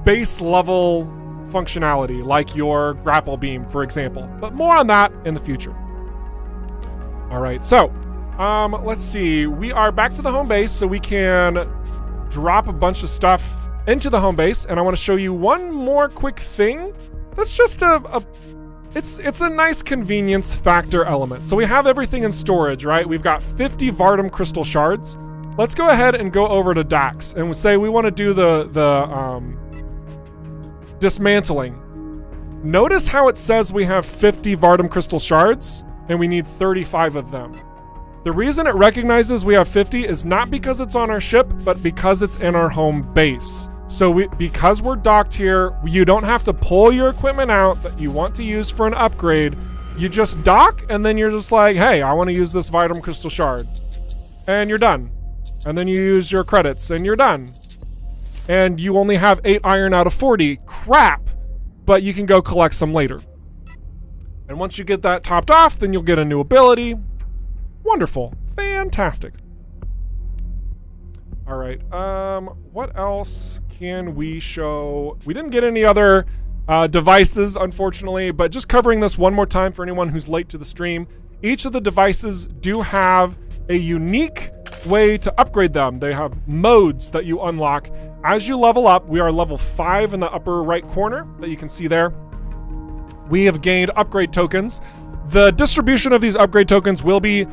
base level functionality, like your grapple beam, for example. But more on that in the future. All right, so let's see. We are back to the home base, so we can drop a bunch of stuff into the home base, and I want to show you one more quick thing. That's just it's a nice convenience factor element. So we have everything in storage, right? We've got 50 Vardum crystal shards. Let's go ahead and go over to Dax and say we want to do the dismantling. Notice how it says we have 50 Vardum crystal shards and we need 35 of them. The reason it recognizes we have 50 is not because it's on our ship, but because it's in our home base. So because we're docked here, you don't have to pull your equipment out that you want to use for an upgrade. You just dock, and then you're just like, hey, I want to use this Vardum crystal shard. And you're done. And then you use your credits, and you're done. And you only have 8 iron out of 40. Crap! But you can go collect some later. And once you get that topped off, then you'll get a new ability. Wonderful. Fantastic. All right. What else can we show? We didn't get any other devices, unfortunately, but just covering this one more time for anyone who's late to the stream. Each of the devices do have a unique way to upgrade them. They have modes that you unlock. As you level up, we are level 5 in the upper right corner that you can see there. We have gained upgrade tokens. The distribution of these upgrade tokens will be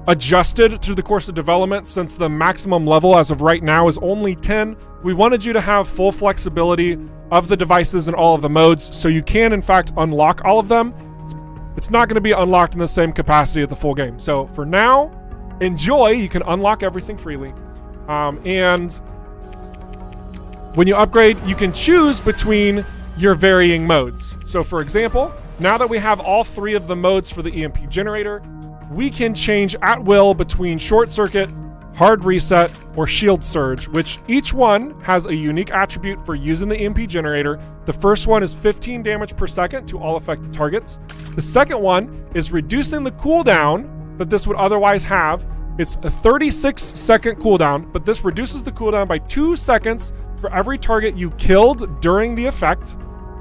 adjusted through the course of development, since the maximum level as of right now is only 10. We wanted you to have full flexibility of the devices and all of the modes, so you can in fact unlock all of them. It's not going to be unlocked in the same capacity of the full game. So for now, enjoy. You can unlock everything freely. And when you upgrade, you can choose between your varying modes. So for example, now that we have all 3 of the modes for the EMP generator, we can change at will between short circuit, hard reset, or shield surge, which each one has a unique attribute for using the EMP generator. The first one is 15 damage per second to all affected targets. The second one is reducing the cooldown that this would otherwise have. It's a 36-second cooldown, but this reduces the cooldown by 2 seconds for every target you killed during the effect.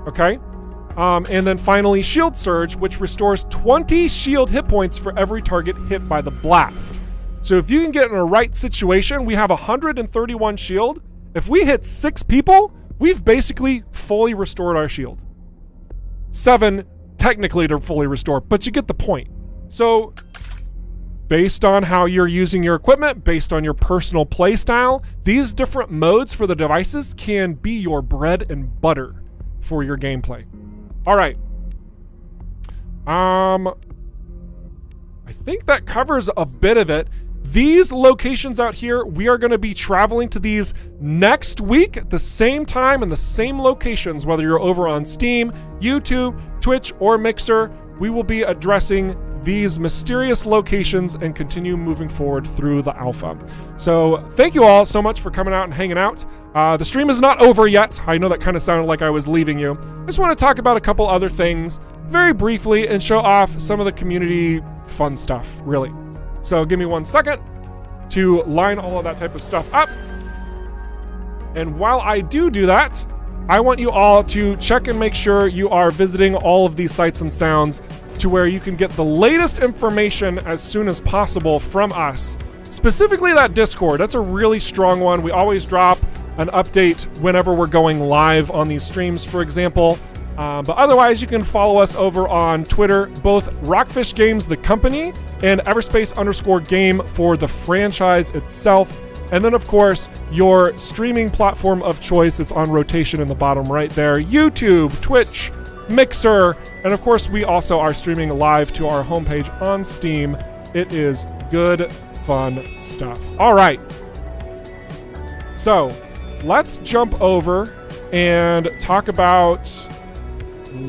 Okay? And then finally, shield surge, which restores 20 shield hit points for every target hit by the blast. So if you can get in a right situation, we have 131 shield. If we hit 6 people, we've basically fully restored our shield. 7 technically to fully restore, but you get the point. So based on how you're using your equipment, based on your personal play style, these different modes for the devices can be your bread and butter for your gameplay. All right. I think that covers a bit of it. These locations out here, we are going to be traveling to these next week at the same time in the same locations, whether you're over on Steam, YouTube, Twitch, or Mixer. We will be addressing these mysterious locations and continue moving forward through the alpha. So thank you all so much for coming out and hanging out. The stream is not over yet. I know that kind of sounded like I was leaving you. I just want to talk about a couple other things very briefly and show off some of the community fun stuff, really. So give me 1 second to line all of that type of stuff up. And while I do that, I want you all to check and make sure you are visiting all of these sites and sounds to where you can get the latest information as soon as possible from us. Specifically that Discord, that's a really strong one. We always drop an update whenever we're going live on these streams, for example. But otherwise, you can follow us over on Twitter, both Rockfish Games, the company, and EVERSPACE_game for the franchise itself. And then, of course, your streaming platform of choice. It's on rotation in the bottom right there. YouTube, Twitch, Mixer, and of course, we also are streaming live to our homepage on Steam. It is good, fun stuff. All right. So, let's jump over and talk about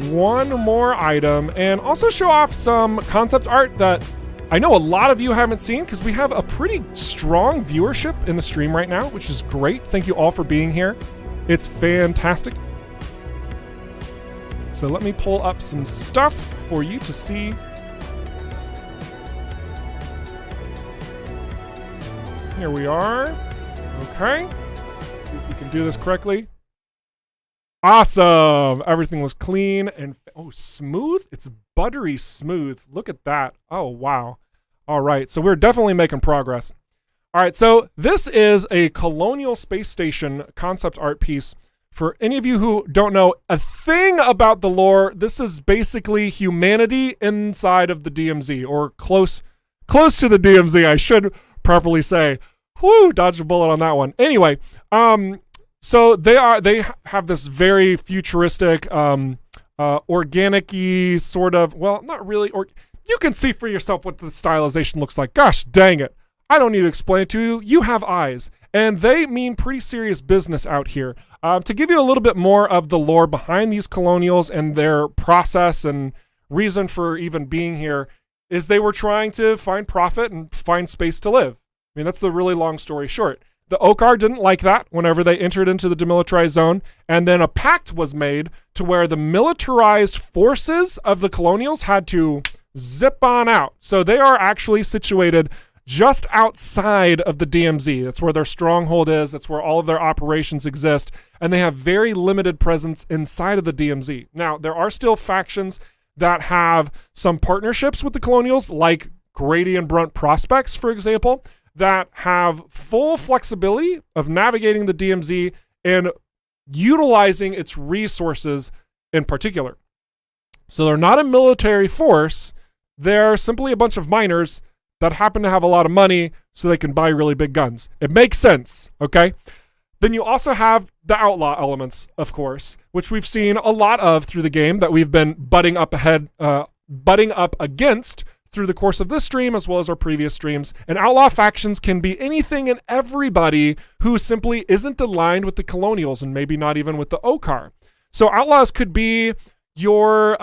one more item and also show off some concept art that I know a lot of you haven't seen because we have a pretty strong viewership in the stream right now, which is great. Thank you all for being here. It's fantastic. So let me pull up some stuff for you to see. Here we are. Okay. See if we can do this correctly. Awesome. Everything was clean and smooth. It's buttery smooth. Look at that. Oh, wow. All right. So we're definitely making progress. All right. So this is a Colonial Space Station concept art piece. For any of you who don't know a thing about the lore, this is basically humanity inside of the DMZ, or close to the DMZ, I should properly say. Whoo, dodged a bullet on that one. Anyway, so they have this very futuristic, organic-y sort of, well, not really, or you can see for yourself what the stylization looks like. Gosh dang it. I don't need to explain it to you. You have eyes. And they mean pretty serious business out here. To give you a little bit more of the lore behind these colonials and their process and reason for even being here, is they were trying to find profit and find space to live. I mean, that's the really long story short. The Okar didn't like that whenever they entered into the demilitarized zone, and then a pact was made to where the militarized forces of the colonials had to zip on out. So they are actually situated just outside of the DMZ. That's where their stronghold is. That's where all of their operations exist. And they have very limited presence inside of the DMZ. Now, there are still factions that have some partnerships with the colonials, like Grady and Brunt Prospects, for example, that have full flexibility of navigating the DMZ and utilizing its resources in particular. So they're not a military force. They're simply a bunch of miners that happen to have a lot of money so they can buy really big guns. It makes sense, okay? Then you also have the outlaw elements, of course, which we've seen a lot of through the game that we've been butting up against through the course of this stream as well as our previous streams. And outlaw factions can be anything and everybody who simply isn't aligned with the Colonials and maybe not even with the Okar. So outlaws could be your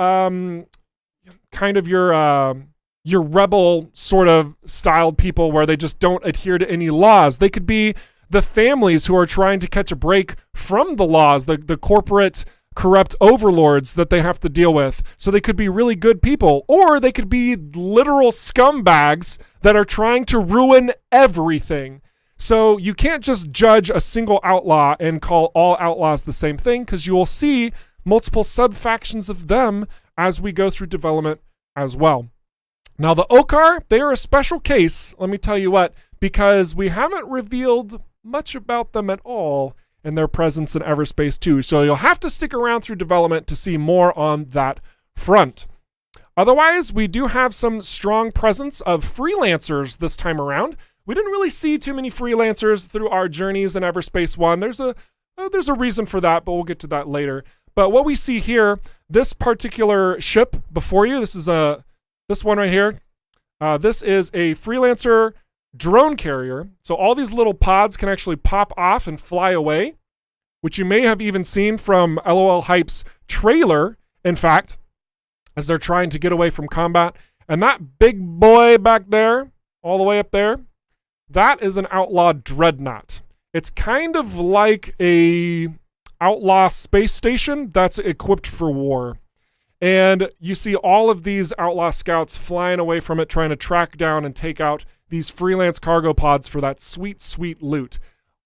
your rebel sort of styled people where they just don't adhere to any laws. They could be the families who are trying to catch a break from the laws, the corporate corrupt overlords that they have to deal with. So they could be really good people, or they could be literal scumbags that are trying to ruin everything. So you can't just judge a single outlaw and call all outlaws the same thing, because you will see multiple sub-factions of them as we go through development as well. Now the Okar, they are a special case, let me tell you what, because we haven't revealed much about them at all and their presence in EVERSPACE 2. So you'll have to stick around through development to see more on that front. Otherwise, we do have some strong presence of freelancers this time around. We didn't really see too many freelancers through our journeys in EVERSPACE 1. There's a reason for that, but we'll get to that later. But what we see here, this particular ship before you, this one right here. This is a freelancer drone carrier. So all these little pods can actually pop off and fly away, which you may have even seen from LOL Hype's trailer, in fact, as they're trying to get away from combat. And that big boy back there, all the way up there, that is an outlaw dreadnought. It's kind of like a outlaw space station that's equipped for war. And you see all of these outlaw scouts flying away from it, trying to track down and take out these freelance cargo pods for that sweet, sweet loot.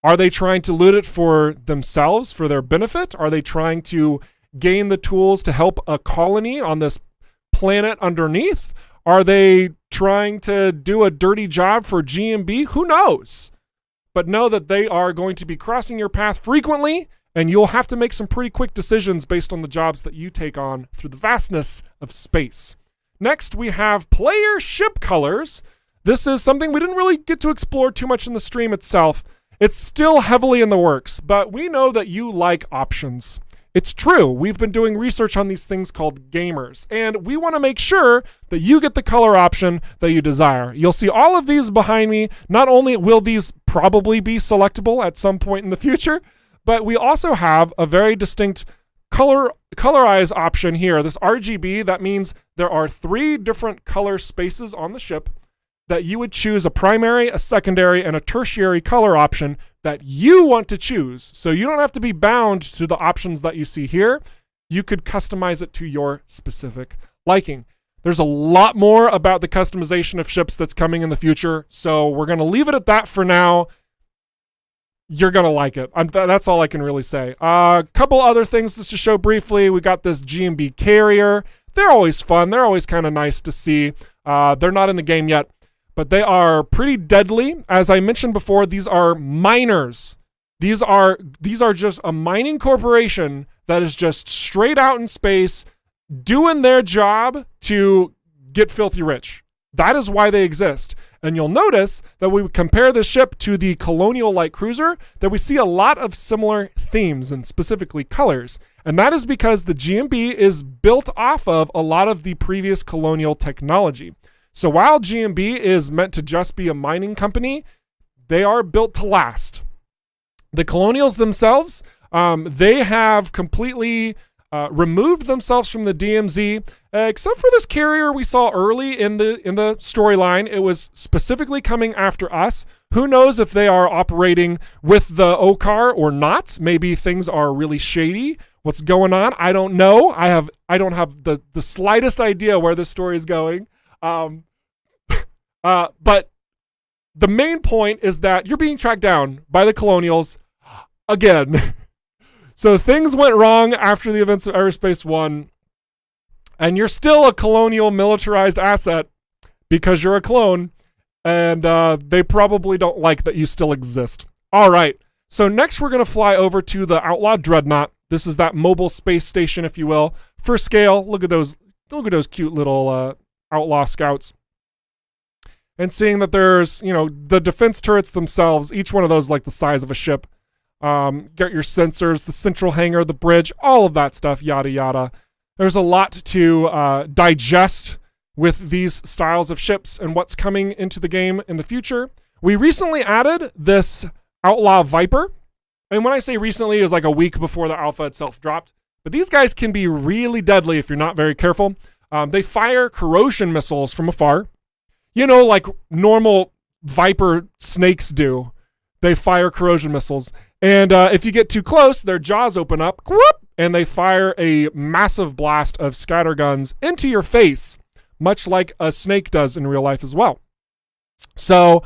Are they trying to loot it for themselves, for their benefit? Are they trying to gain the tools to help a colony on this planet underneath? Are they trying to do a dirty job for GMB? Who knows? But know that they are going to be crossing your path frequently, and you'll have to make some pretty quick decisions based on the jobs that you take on through the vastness of space. Next, we have player ship colors. This is something we didn't really get to explore too much in the stream itself. It's still heavily in the works, but we know that you like options. It's true. We've been doing research on these things called gamers, and we want to make sure that you get the color option that you desire. You'll see all of these behind me. Not only will these probably be selectable at some point in the future, but we also have a very distinct colorize option here. This RGB, that means there are 3 different color spaces on the ship that you would choose a primary, a secondary, and a tertiary color option that you want to choose. So you don't have to be bound to the options that you see here. You could customize it to your specific liking. There's a lot more about the customization of ships that's coming in the future, so we're going to leave it at that for now. You're going to like it. That's all I can really say. A couple other things just to show briefly. We got this GMB carrier. They're always fun. They're always kind of nice to see. They're not in the game yet, but they are pretty deadly. As I mentioned before, these are miners. These are just a mining corporation that is just straight out in space doing their job to get filthy rich. That is why they exist. And you'll notice that we compare this ship to the Colonial light cruiser, that we see a lot of similar themes and specifically colors. And that is because the GMB is built off of a lot of the previous Colonial technology. So while GMB is meant to just be a mining company, they are built to last. The Colonials themselves, they have completely removed themselves from the DMZ, except for this carrier we saw early in the storyline. It was specifically coming after us. Who knows if they are operating with the Okar or not? Maybe things are really shady. What's going on? I don't know. I don't have the slightest idea where this story is going. But the main point is that you're being tracked down by the Colonials again. So things went wrong after the events of EVERSPACE 1, and you're still a Colonial militarized asset because you're a clone, and they probably don't like that you still exist. All right, so next we're going to fly over to the Outlaw Dreadnought. This is that mobile space station, if you will. For scale, look at those cute little Outlaw scouts. And seeing that there's, the defense turrets themselves, each one of those like the size of a ship. Get your sensors, the central hangar, the bridge, all of that stuff, yada yada. There's a lot to digest with these styles of ships and what's coming into the game in the future. We recently added this Outlaw Viper. And when I say recently, it was like a week before the alpha itself dropped. But these guys can be really deadly if you're not very careful. They fire corrosion missiles from afar. You know, like normal Viper snakes do. They fire corrosion missiles. And if you get too close, their jaws open up, and they fire a massive blast of scatter guns into your face, much like a snake does in real life as well. So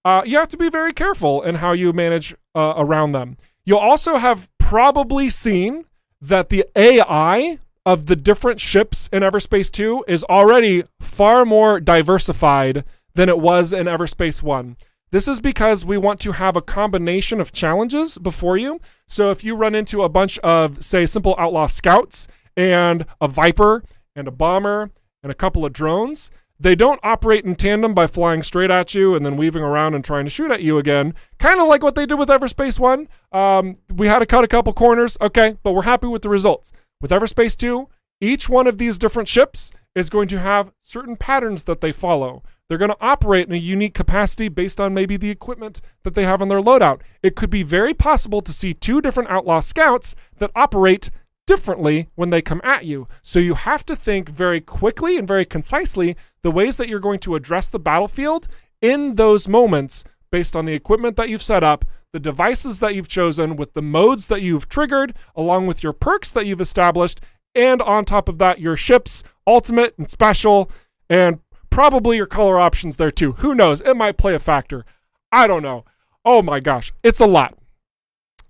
you have to be very careful in how you manage around them. You'll also have probably seen that the AI of the different ships in EverSpace 2 is already far more diversified than it was in EverSpace 1. This is because we want to have a combination of challenges before you. So if you run into a bunch of, say, simple outlaw scouts and a Viper and a bomber and a couple of drones, they don't operate in tandem by flying straight at you and then weaving around and trying to shoot at you again. Kind of like what they did with EverSpace 1. We had to cut a couple corners, okay, but we're happy with the results. With EverSpace 2, each one of these different ships is going to have certain patterns that they follow. They're going to operate in a unique capacity based on maybe the equipment that they have on their loadout. It could be very possible to see two different outlaw scouts that operate differently when they come at you. So you have to think very quickly and very concisely the ways that you're going to address the battlefield in those moments based on the equipment that you've set up, the devices that you've chosen, with the modes that you've triggered, along with your perks that you've established, and on top of that, your ships, ultimate and special, and probably your color options there too. Who knows? It might play a factor. I don't know. Oh my gosh, it's a lot.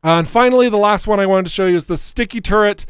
And finally, the last one I wanted to show you is the sticky turret.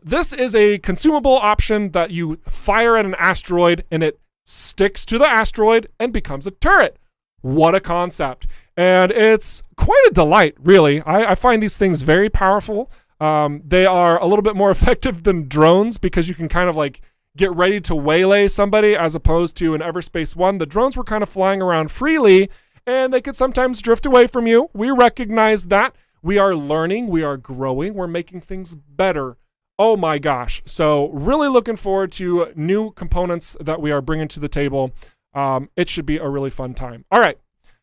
This is a consumable option that you fire at an asteroid and it sticks to the asteroid and becomes a turret. What a concept. And it's quite a delight, really. I find these things very powerful. They are a little bit more effective than drones because you can kind of like get ready to waylay somebody, as opposed to in EverSpace 1. The drones were kind of flying around freely and they could sometimes drift away from you. We recognize that. We are learning, we are growing, we're making things better. Oh my gosh. So really looking forward to new components that we are bringing to the table. It should be a really fun time. All right.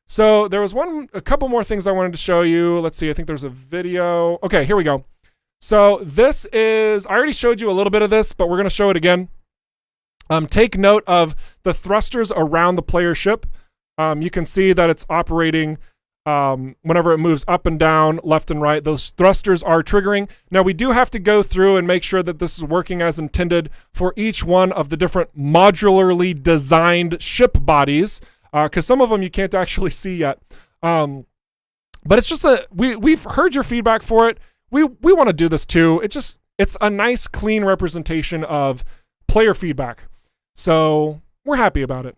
So there was a couple more things I wanted to show you. Let's see. I think there's a video. Okay, here we go. So this is, I already showed you a little bit of this, but we're going to show it again. Take note of the thrusters around the player ship. You can see that it's operating whenever it moves up and down, left and right. Those thrusters are triggering. Now we do have to go through and make sure that this is working as intended for each one of the different modularly designed ship bodies, because some of them you can't actually see yet. But it's just we've heard your feedback for it. We want to do this too. It's a nice, clean representation of player feedback. So we're happy about it.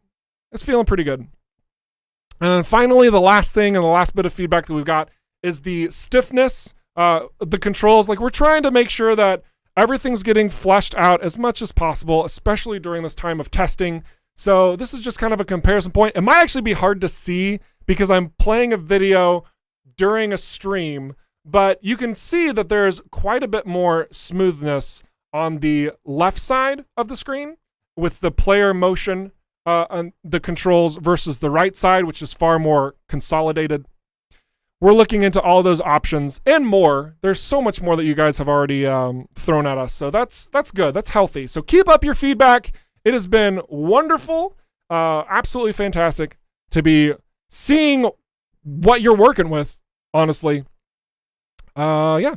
It's feeling pretty good. And then finally, the last thing and the last bit of feedback that we've got is the stiffness, the controls. Like, we're trying to make sure that everything's getting fleshed out as much as possible, especially during this time of testing. So this is just kind of a comparison point. It might actually be hard to see because I'm playing a video during a stream, but you can see that there's quite a bit more smoothness on the left side of the screen with the player motion on the controls versus the right side, which is far more consolidated. We're looking into all those options and more. There's so much more that you guys have already thrown at us. So that's good. That's healthy. So keep up your feedback. It has been wonderful, absolutely fantastic to be seeing what you're working with, honestly. Yeah.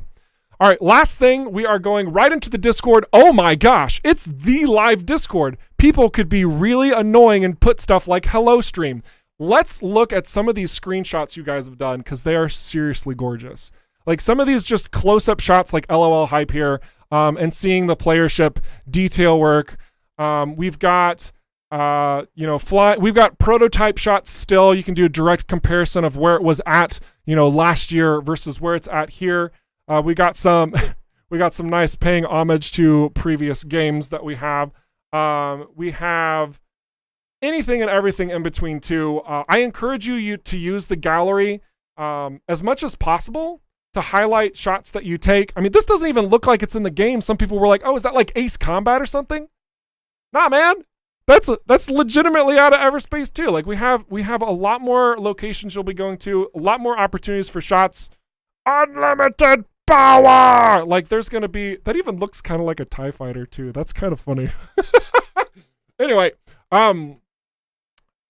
All right, last thing, we are going right into the Discord. Oh my gosh, it's the live Discord. People could be really annoying and put stuff like hello stream. Let's look at some of these screenshots you guys have done because they are seriously gorgeous. Like some of these just close-up shots like LOL hype here, and seeing the playership detail work. We've got we've got prototype shots still. You can do a direct comparison of where it was at, last year versus where it's at here. We got some nice paying homage to previous games that we have. We have anything and everything in between too. I encourage you to use the gallery as much as possible to highlight shots that you take. I mean, this doesn't even look like it's in the game. Some people were like, oh, is that like Ace Combat or something? Nah, man. That's legitimately out of Everspace too. Like we have a lot more locations you'll be going to, a lot more opportunities for shots, unlimited power. Like there's gonna be, that even looks kind of like a TIE fighter too. That's kind of funny. Anyway,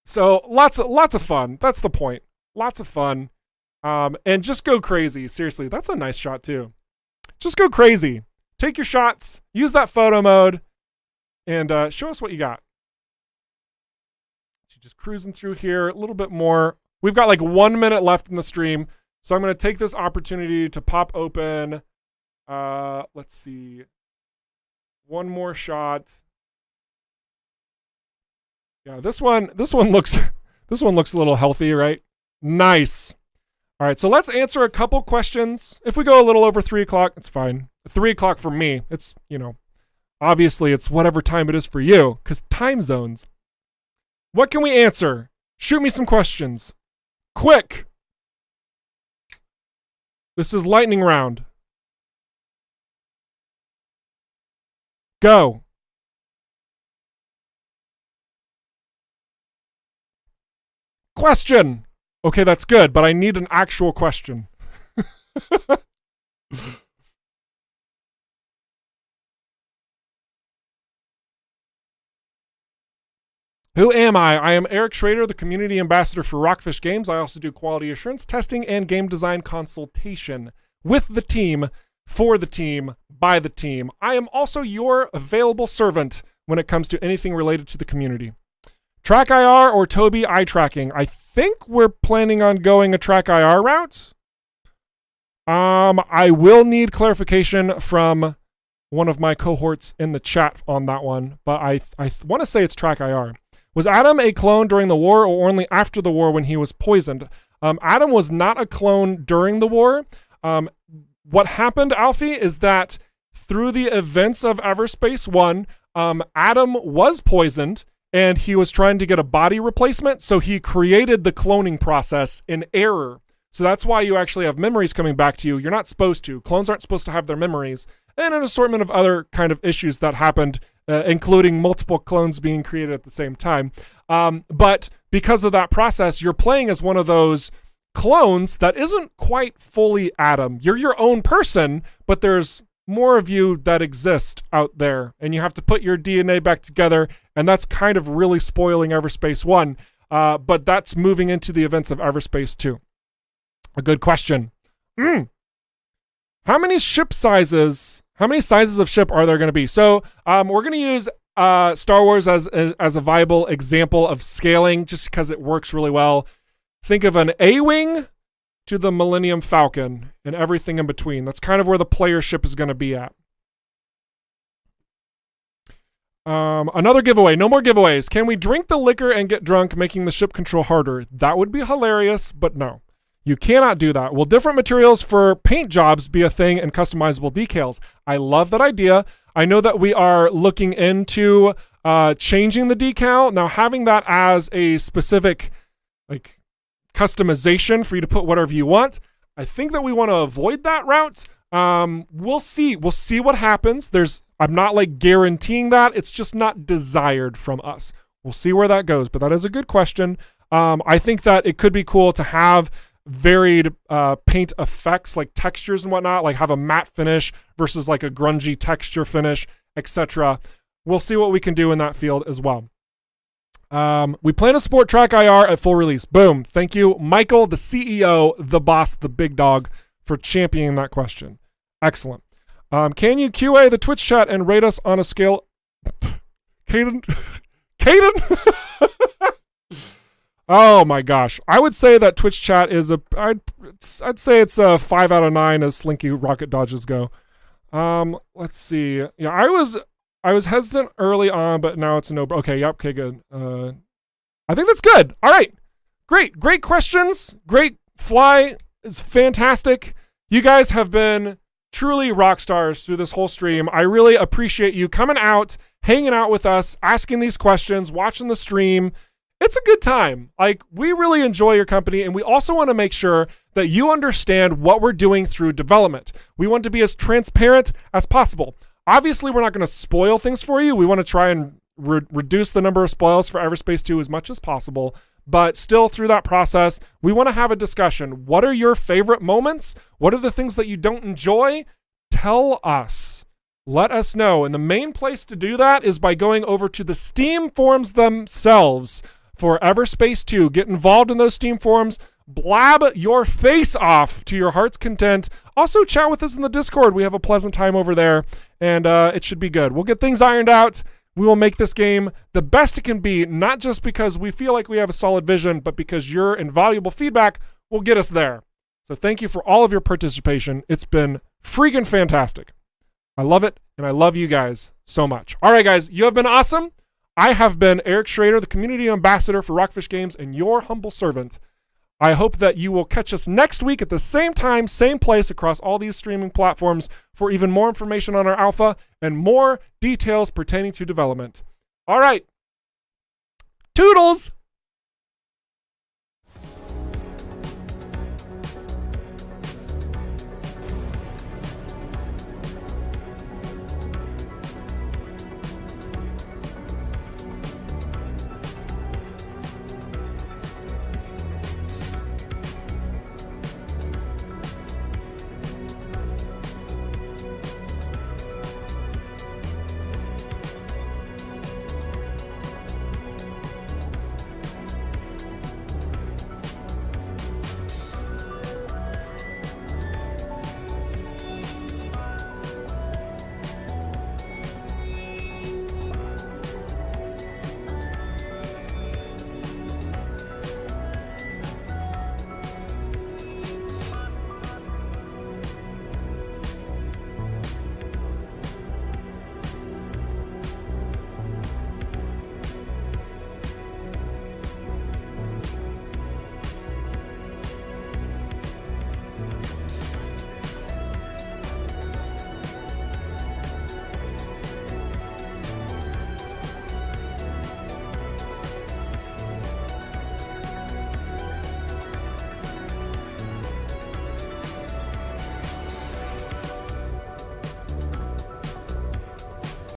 so lots of fun. That's the point. Lots of fun. And just go crazy. Seriously, that's a nice shot too. Just go crazy. Take your shots. Use that photo mode, and show us what you got. Just cruising through here a little bit more. We've got like 1 minute left in the stream, so I'm going to take this opportunity to pop open. Let's see. One more shot. Yeah, this one looks this one looks a little healthy, right? Nice. All right, so let's answer a couple questions. If we go a little over 3 o'clock, it's fine. 3 o'clock for me, it's, you know, obviously it's whatever time it is for you, because time zones. What can we answer? Shoot me some questions. Quick. This is lightning round. Go. Question. Okay, that's good, but I need an actual question. Who am I? I am Eric Schrader, the community ambassador for Rockfish Games. I also do quality assurance testing and game design consultation with the team, for the team, by the team. I am also your available servant when it comes to anything related to the community. Track IR or Tobii eye tracking? I think we're planning on going a Track IR route. I will need clarification from one of my cohorts in the chat on that one, but I want to say it's Track IR. Was Adam a clone during the war or only after the war when he was poisoned? Adam was not a clone during the war. What happened, Alfie, is that through the events of Everspace 1, Adam was poisoned and he was trying to get a body replacement, so he created the cloning process in error. So that's why you actually have memories coming back to you. You're not supposed to. Clones aren't supposed to have their memories. And an assortment of other kind of issues that happened, including multiple clones being created at the same time. But because of that process, you're playing as one of those clones that isn't quite fully Adam. You're your own person, but there's more of you that exist out there, and you have to put your DNA back together, and that's kind of really spoiling Everspace 1, but that's moving into the events of Everspace 2. A good question. How many sizes of ship are there going to be? So we're going to use Star Wars as a viable example of scaling, just because it works really well. Think of an A-Wing to the Millennium Falcon and everything in between. That's kind of where the player ship is going to be at. Another giveaway. No more giveaways. Can we drink the liquor and get drunk, making the ship control harder? That would be hilarious, but no. You cannot do that. Will different materials for paint jobs be a thing and customizable decals? I love that idea. I know that we are looking into changing the decal. Now, having that as a specific like customization for you to put whatever you want, I think that we want to avoid that route. We'll see. We'll see what happens. I'm not like guaranteeing that. It's just not desired from us. We'll see where that goes, but that is a good question. I think that it could be cool to have varied paint effects, like textures and whatnot, like have a matte finish versus like a grungy texture finish, etc. We'll see what we can do in that field as well. We plan to support Track IR at full release. Boom. Thank you, Michael, the CEO, the boss, the big dog, for championing that question. Excellent. Can you QA the Twitch chat and rate us on a scale? Caden? Oh my gosh. I would say that Twitch chat is I'd say it's a 5 out of 9 as slinky rocket dodges go. Let's see. Yeah, I was hesitant early on, but now it's a no. Okay, yep, okay, good. I think that's good. All right. Great questions. Great fly. It's fantastic. You guys have been truly rock stars through this whole stream. I really appreciate you coming out, hanging out with us, asking these questions, watching the stream. It's a good time. Like, we really enjoy your company, and we also want to make sure that you understand what we're doing through development. We want to be as transparent as possible. Obviously, we're not going to spoil things for you. We want to try and reduce the number of spoils for EverSpace 2 as much as possible. But still, through that process, we want to have a discussion. What are your favorite moments? What are the things that you don't enjoy? Tell us. Let us know. And the main place to do that is by going over to the Steam forums themselves for EverSpace 2. Get involved in those Steam forums. Blab your face off to your heart's content. Also, chat with us in the Discord. We have a pleasant time over there, and it should be good. We'll get things ironed out. We will make this game the best it can be, not just because we feel like we have a solid vision, but because your invaluable feedback will get us there. So thank you for all of your participation. It's been freaking fantastic. I love it, and I love you guys so much. All right, guys, you have been awesome. I have been Eric Schrader, the community ambassador for Rockfish Games, and your humble servant. I hope that you will catch us next week at the same time, same place across all these streaming platforms for even more information on our alpha and more details pertaining to development. All right. Toodles!